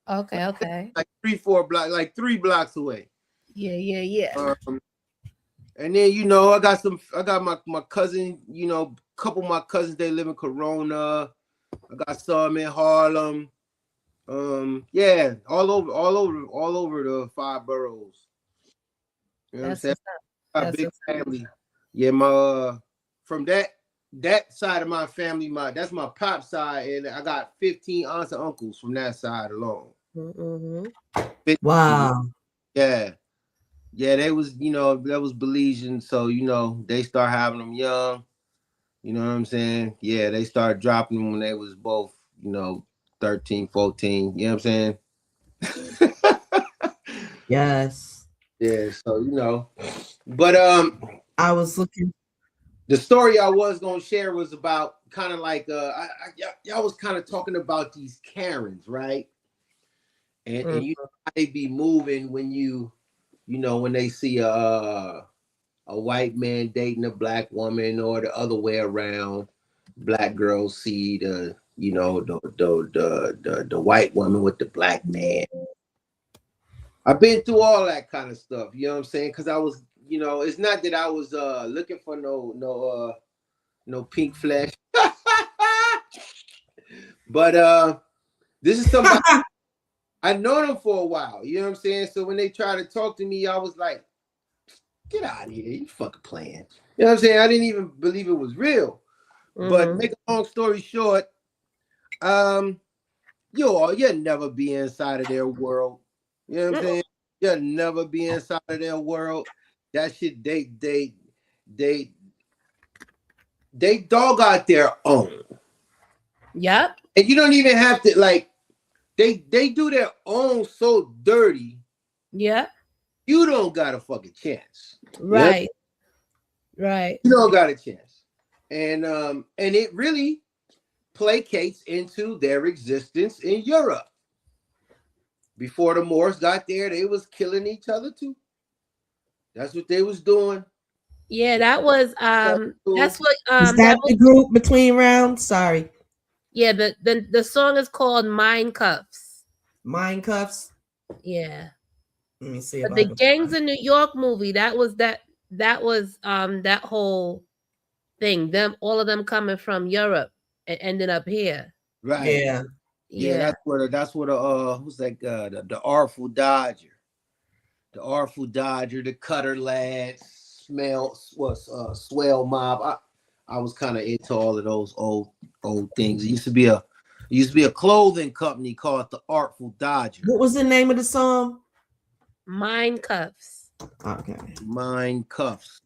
Okay. Like 3-4 blocks, like 3 blocks away. Yeah. And then, you know, I got my cousin, you know, a couple of my cousins, they live in Corona. I got some in Harlem. Yeah, all over the 5 boroughs. You know what I'm saying? A big family. Yeah, my from that side of my family, that's my pop side, and I got 15 aunts and uncles from that side alone. Wow. Yeah, they was, you know, that was Belizean, so you know they start having them young. You know what I'm saying? Yeah, they started dropping them when they was both, you know, 13, 14. You know what I'm saying? Yes. Yeah, so you know, but I was looking. The story I was gonna share was about kind of like y'all was kind of talking about these Karens, right? and you know how they be moving when when they see a white man dating a black woman, or the other way around. Black girls see the white woman with the black man. I've been through all that kind of stuff. You know what I'm saying? Because I was, it's not that I was looking for no pink flesh, but this is somebody I known them for a while. You know what I'm saying? So when they tried to talk to me, I was like, get out of here. You fucking playing. You know what I'm saying? I didn't even believe it was real. But make a long story short, you'll never be inside of their world. You know what I'm saying? You'll never be inside of their world. That shit, they dog out their own. Yep. And you don't even have to they do their own so dirty. Yep. You don't got a fucking chance. Right. Yep? Right. You don't got a chance. And it really placates into their existence in Europe. Before the Moors got there, they was killing each other too. That's what they was doing. Yeah, that was that's what Is that the group between rounds? Sorry. Yeah, the song is called Mind Cuffs. Mind Cuffs? Yeah. Let me see. But the Gangs of New York movie, that was that whole thing. All of them coming from Europe and ended up here. Right. Yeah. That's what who's that guy? The Artful Dodger. The Artful Dodger, the Cutter Lads, Swell Mob. I was kind of into all of those old things. It used to be a clothing company called the Artful Dodger. What was the name of the song? Mind Cuffs. Okay. Mind Cuffs.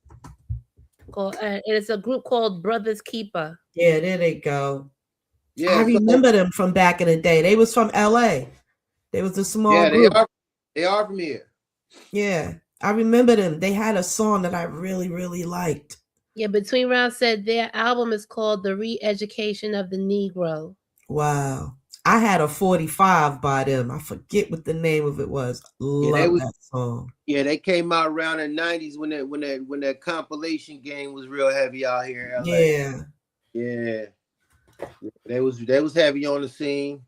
It's a group called Brothers Keeper. Yeah, there they go. Yeah, I remember them from back in the day. They was from LA. They was a small group. They are from here. Yeah, I remember them. They had a song that I really, really liked. Yeah, Between Rounds said their album is called The Re-Education of the Negro. Wow. I had a 45 by them. I forget what the name of it was. Love that song. Yeah, they came out around the 90s when that compilation game was real heavy out here in LA. Yeah. They was heavy on the scene.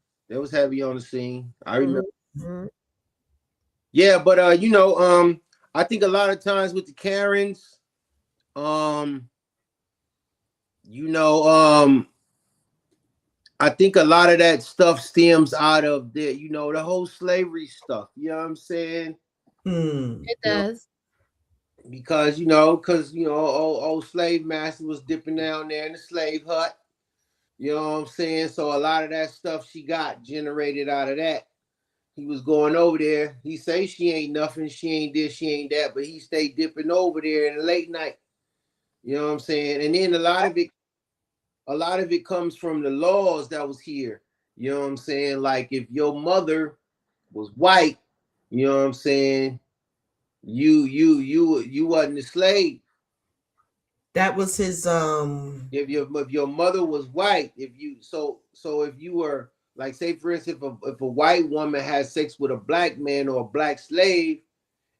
I remember. Mm-hmm. Yeah, but I think a lot of times with the Karens, I think a lot of that stuff stems out of the whole slavery stuff. You know what I'm saying? It does. Because old slave master was dipping down there in the slave hut. You know what I'm saying? So a lot of that stuff she got generated out of that. He was going over there. He say she ain't nothing, she ain't this, she ain't that, but he stayed dipping over there in the late night. You know what I'm saying? And then a lot of it comes from the laws that was here. You know what I'm saying? Like if your mother was white, you know what I'm saying? You wasn't a slave. That was his If your mother was white, if you were, like, say for instance, if a white woman had sex with a black man or a black slave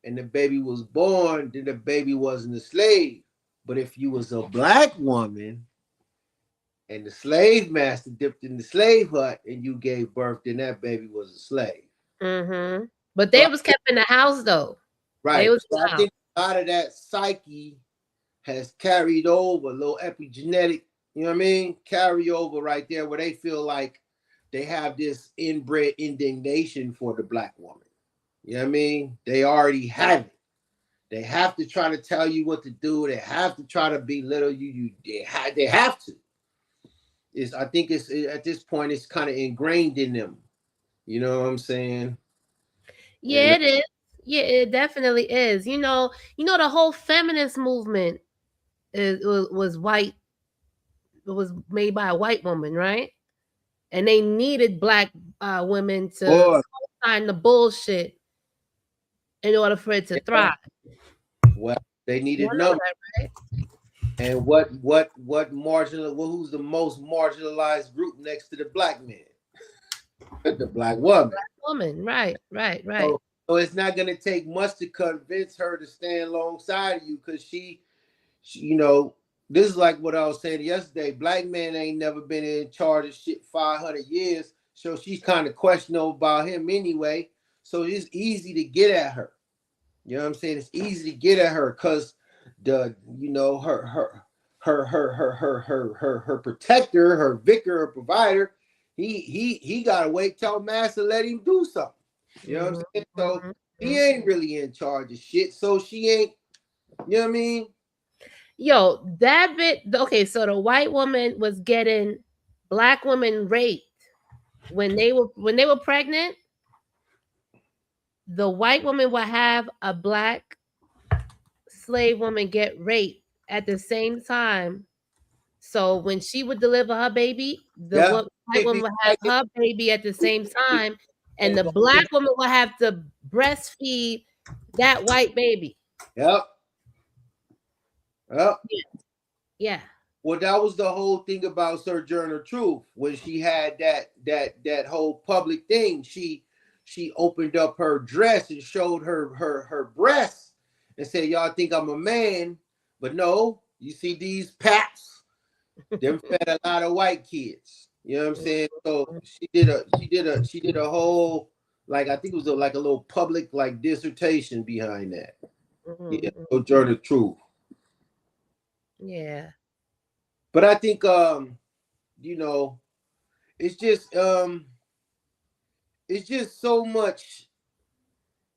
and the baby was born, then the baby wasn't a slave. But if you was a black woman and the slave master dipped in the slave hut and you gave birth, then that baby was a slave. Mm-hmm. But they was kept in the house though. Right. So I think a lot of that psyche has carried over, a little epigenetic, you know what I mean? Carry over right there where they feel like they have this inbred indignation for the black woman. You know what I mean? They already have it. They have to try to tell you what to do. They have to try to belittle you. They have to. I think it's at this point it's kind of ingrained in them. You know what I'm saying? Yeah, it is. Yeah, it definitely is. You know, the whole feminist movement was white. It was made by a white woman, right? And they needed black women to sign the bullshit in order for it to thrive. Well, they needed numbers. Right? And what who's the most marginalized group next to the black man? The black woman. Woman, right. So it's not gonna take much to convince her to stand alongside of you, because she, you know, this is like what I was saying yesterday. Black men ain't never been in charge of shit 500 years, so she's kind of questionable about him anyway. So it's easy to get at her. You know what I'm saying? It's easy to get at her because the, you know, her protector, her vicar, her provider, he gotta wait till master let him do something. You know what I'm saying? So he ain't really in charge of shit. So she ain't, you know what I mean? Yo, that bit. Okay, so the white woman was getting black women raped when they were pregnant. The white woman would have a black slave woman get raped at the same time. So when she would deliver her baby, the white woman would have her baby at the same time, and the black woman would have to breastfeed that white baby. Yep. Yeah. Well, that was the whole thing about Sojourner Truth when she had that whole public thing. She opened up her dress and showed her breasts and said, "Y'all think I'm a man, but no. You see these paps? Them fed a lot of white kids." You know what I'm saying? So she did a whole, like, I think it was like a little public like dissertation behind that. Yeah, Sojourner Truth. Yeah. But I think you know, it's just so much,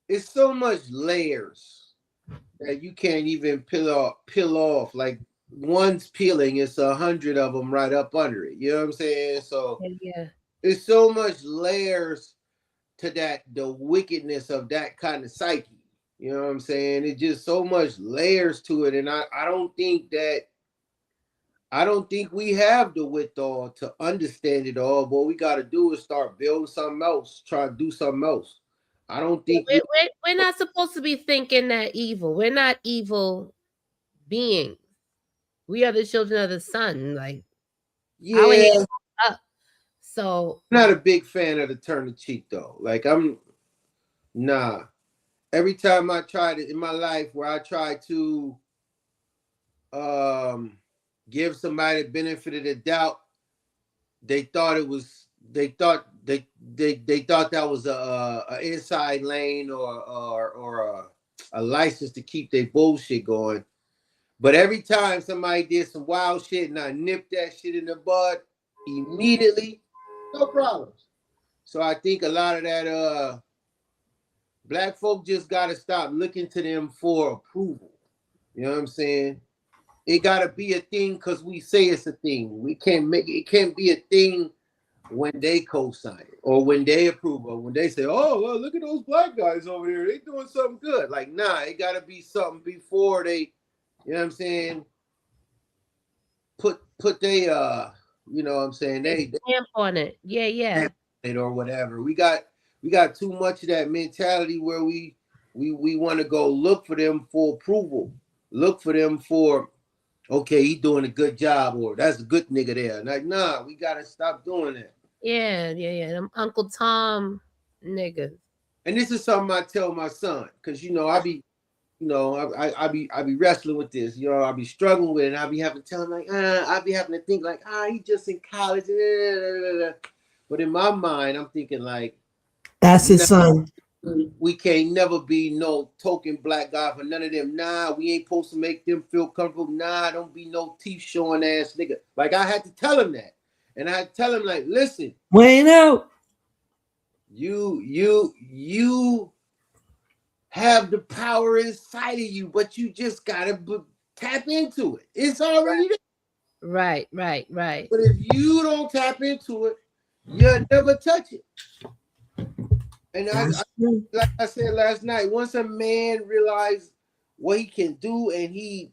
it's so much layers that you can't even peel off. Like one's peeling, it's 100 of them right up under it. You know what I'm saying? So yeah, it's so much layers to that, the wickedness of that kind of psyche. You know what I'm saying? It's just so much layers to it. And I don't think we have the wherewithal to understand it all. What we got to do is start building something else, try to do something else. I don't think we're not supposed to be thinking that evil. We're not evil beings. We are the children of the sun. Like, yeah. So I'm not a big fan of the turn the cheek though. Like nah. Every time I tried it in my life where I tried to give somebody the benefit of the doubt, they thought that was a inside lane or a license to keep their bullshit going. But every time somebody did some wild shit and I nipped that shit in the bud immediately, no problems. So I think a lot of that black folk just gotta stop looking to them for approval. You know what I'm saying? It gotta be a thing because we say it's a thing. We can't make it. It can't be a thing when they co-sign it or when they approve or when they say, "Oh, well, look at those black guys over there. They doing something good." Like, nah, it gotta be something before they. You know what I'm saying? Put they you know what I'm saying, they stamp on it. Yeah. Or whatever. We got too much of that mentality where we want to go look for them for approval. Look for them for, okay, he doing a good job, or that's a good nigga there. Like, nah, we gotta stop doing that. Yeah. Them Uncle Tom niggas. And this is something I tell my son, because I be wrestling with this. I be struggling with it. And I be having to tell him like, I be having to think like, he just in college. But in my mind, I'm thinking like, that's his son. We can't never be no token black guy for none of them. Nah, we ain't supposed to make them feel comfortable. Nah, don't be no teeth showing ass nigga. Like, I had to tell him that. And I tell him like, listen, Bueno, you have the power inside of you, but you just gotta tap into it. It's already there. Right. But if you don't tap into it, you'll never touch it. And like I said last night, once a man realized what he can do and he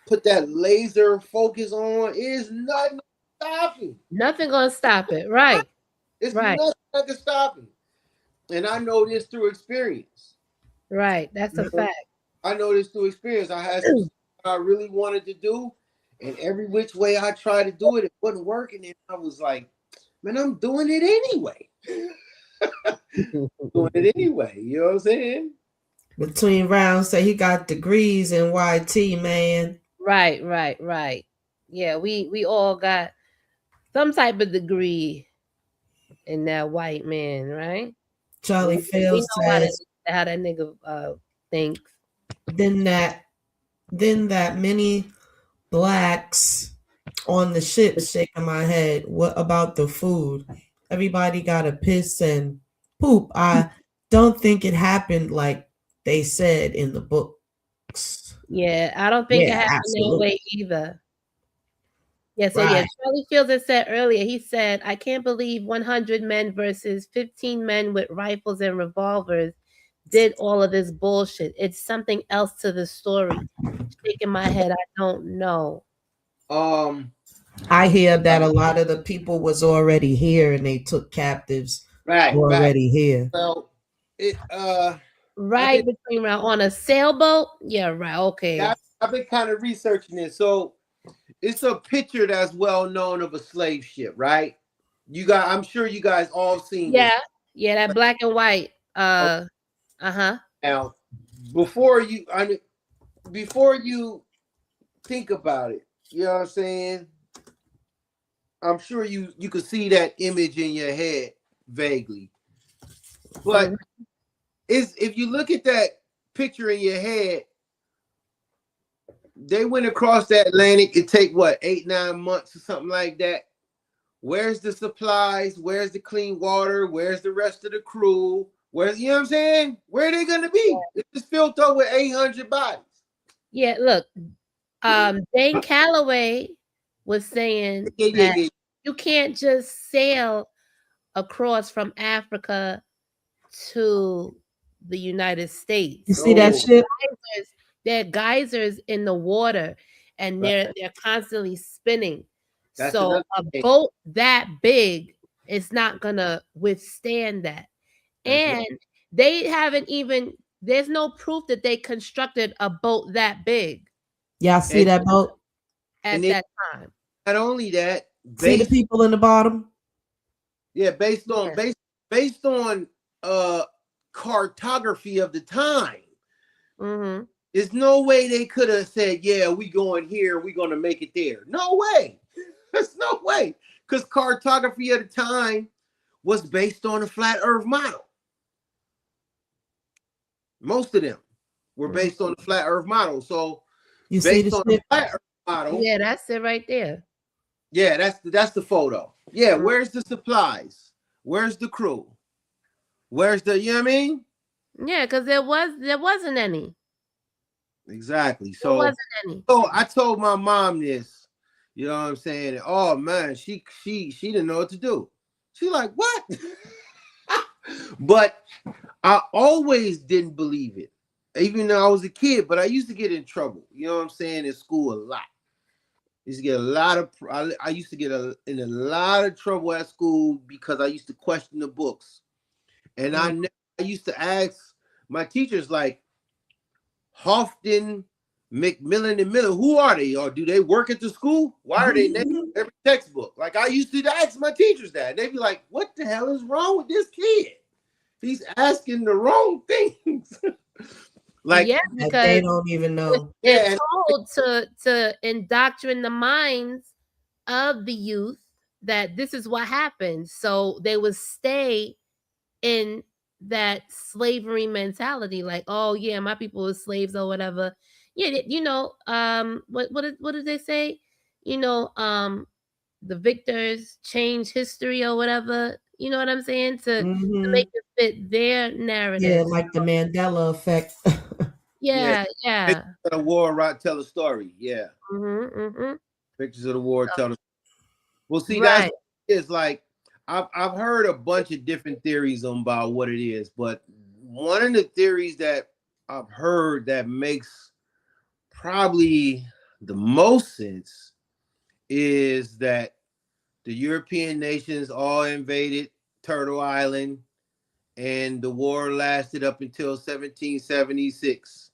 put that laser focus on, is nothing stopping. Nothing gonna stop it, right? It's nothing that can stop him. And I know this through experience. Right, that's a fact. I know this through experience. I had something I really wanted to do, and every which way I tried to do it, it wasn't working. And I was like, man, I'm doing it anyway. doing it anyway. You know what I'm saying? Between rounds, say he got degrees in YT, man. Right. Yeah, we all got some type of degree in that white man, right? Charlie We Field know says, how that nigga thinks. then that many blacks on the ship, shaking my head. What about the food? Everybody got to piss and poop. I don't think it happened like they said in the books. Yeah, I don't think it Yeah, happened that absolutely. way either. Yeah, so Right. Charlie Fields had said earlier, he said, I can't believe 100 men versus 15 men with rifles and revolvers did all of this bullshit. It's something else to the story. Shaking my head, I don't know. I hear that a lot of the people was already here and they took captives already here. Well, it Right between on a sailboat? Yeah, right. Okay. Yeah, I've been kind of researching this. So it's a picture that's well known of a slave ship, right? I'm sure you guys all seen this. Yeah, that black and white. Uh-huh. Now, before you think about it, you know what I'm saying? I'm sure you could see that image in your head vaguely. But if you look at that picture in your head, they went across the Atlantic. It take what, 8-9 months or something like that. Where's the supplies? Where's the clean water? Where's the rest of the crew? Where's, you know what I'm saying? Where are they gonna be? It's just filled up with 800 bodies. Yeah, look, Dane Calloway was saying that you can't just sail across from Africa to the United States. You see that shit? There are geysers in the water, and they're constantly spinning. So a boat that big is not gonna withstand that. And they haven't even, there's no proof that they constructed a boat that big. Y'all see that boat? At that time. Not only that, see the people in the bottom? Yeah, based on cartography of the time. Mm-hmm. There's no way they could have said, yeah, we going here, we gonna make it there. No way. There's no way. Because cartography at the time was based on a flat earth model. Most of them were based on the flat earth model. So you see based on the flat earth model. Yeah, that's it right there. Yeah, that's the photo. Yeah, where's the supplies? Where's the crew? Where's the, you know what I mean? Yeah, because there wasn't any. Exactly. There wasn't any. So I told my mom this, you know what I'm saying? Oh man, she didn't know what to do. She like, what? But I always didn't believe it, even though I was a kid, but I used to get in trouble, you know what I'm saying, in school a lot. I used to get in a lot of trouble at school because I used to question the books. And I used to ask my teachers, like, Houghton, McMillan, and Miller, who are they? Or do they work at the school? Why are they named every textbook? Like, I used to ask my teachers that. And they'd be like, what the hell is wrong with this kid? He's asking the wrong things. Like, yeah, because they don't even know. They're told to indoctrinate the minds of the youth that this is what happens. So they would stay in that slavery mentality, like, oh yeah, my people were slaves or whatever. Yeah, you know, what did they say? You know, the victors change history or whatever. You know what I'm saying? To make it fit their narrative. Yeah, like the Mandela effect. Yeah. The war tell a story. Yeah. Pictures of the war tell a story. Well, see, that's it's like I've heard a bunch of different theories about what it is, but one of the theories that I've heard that makes probably the most sense is that the European nations all invaded Turtle Island and the war lasted up until 1776.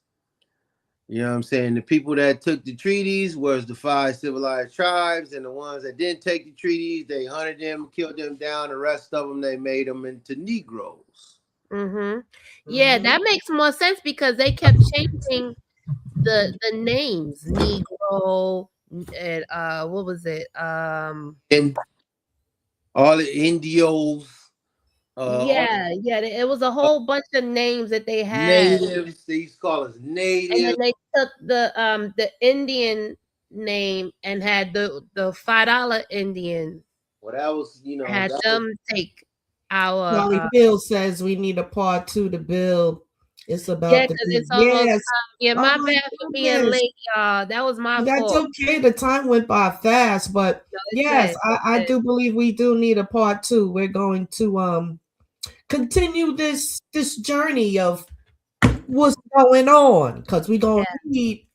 You know what I'm saying? The people that took the treaties was the 5 civilized tribes, and the ones that didn't take the treaties, they hunted them, killed them down. The rest of them, they made them into Negroes. Yeah, that makes more sense because they kept changing the names. Negro and what was it? And all the Indios. It was a whole bunch of names that they had. Natives, they used to call us natives. And then they took the Indian name and had the $5 Indian. Well, that was, had them take our. Charlie Bill says we need a part 2 to build. It's about because it's almost my bad for being late, y'all. That was my fault. That's okay. The time went by fast, but yes, I do believe we do need a part 2. We're going to continue this journey of what's going on because we're gonna need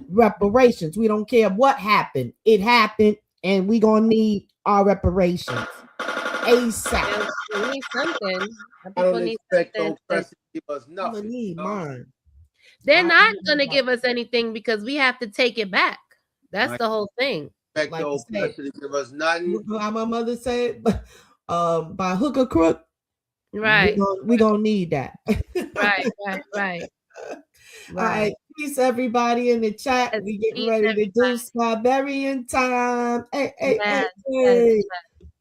reparations. We don't care what happened. It happened, and we're gonna need our reparations ASAP. We need something. I don't expect no person to give us nothing. I'm gonna need mine. They're not gonna give us anything because we have to take it back. That's the whole thing. Expect no person to give us nothing. How my mother said, by hook or crook. Right. We're gonna need that. Right. All right. Peace, everybody in the chat. We getting ready to do Scarberina time. Hey.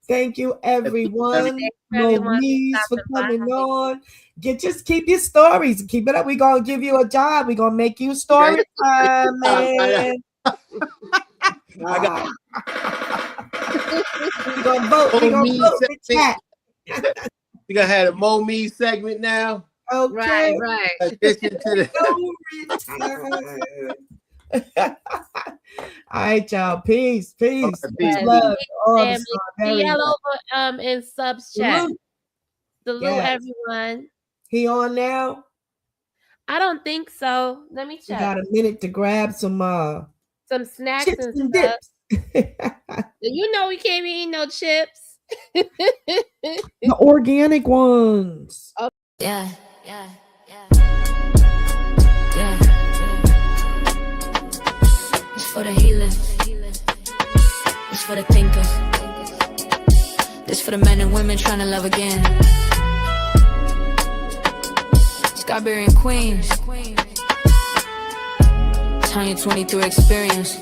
Thank you, everyone. Moniz for coming on. Just keep your stories. Keep it up. We're gonna give you a job. We're gonna make you story time, man. We're gonna vote. We're gonna vote in the chat. We gonna have a Mo Me segment now. Okay. Right. Addition to the all right, y'all. Peace. Peace. Love. See y'all over in subs chat. Salute everyone. He on now? I don't think so. Let me check. We got a minute to grab some snacks chips and dips. You know we can't be eating no chips. The organic ones. Oh. Yeah. It's for the healers. It's for the thinkers. It's for the men and women trying to love again. Scarberina Queens. Tanya 23 experience.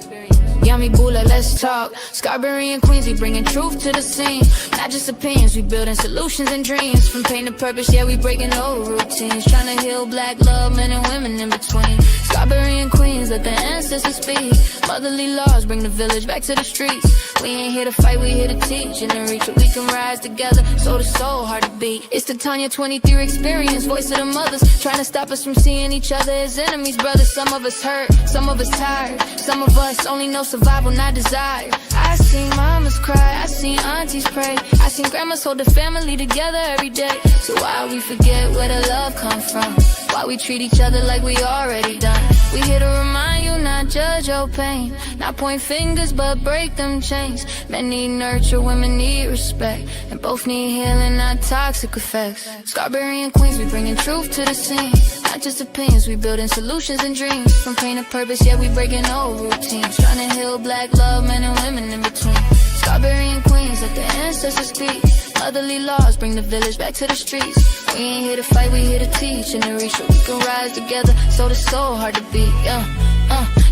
Yummy Bula, let's talk. Scarberina Queens, we bringing truth to the scene. Not just opinions, we building solutions and dreams. From pain to purpose, we breaking old routines. Trying to heal black love, men and women in between. Scarberina Queens, let the ancestors speak. Motherly laws bring the village back to the streets. We ain't here to fight, we here to teach and to reach where we can rise together, soul to soul, heart to beat. It's the Tanya 23 experience, voice of the mothers, trying to stop us from seeing each other as enemies, brothers. Some of us hurt, some of us tired, some of us only know survival, not desire. I seen mamas cry, I seen aunties pray, I seen grandmas hold the family together every day. So why we forget where the love come from? Why we treat each other like we already done? We here to remind you, not judge your pain, not point fingers but break them chains. Men need nurture, women need respect, and both need healing, not toxic effects. Scarberina Queens, we bringing truth to the scene. Not just opinions, we building solutions and dreams. From pain to purpose, we breaking old routines. Trying to heal black love, men and women in between. Scarberina Queens, let the ancestors speak. Motherly laws bring the village back to the streets. We ain't here to fight, we here to teach and to reach where we can rise together, soul to soul, heart to beat.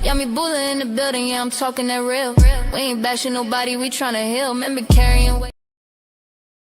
Yummy Bula in the building, I'm talking that real. We ain't bashing nobody, we tryna heal. Remember carrying weight.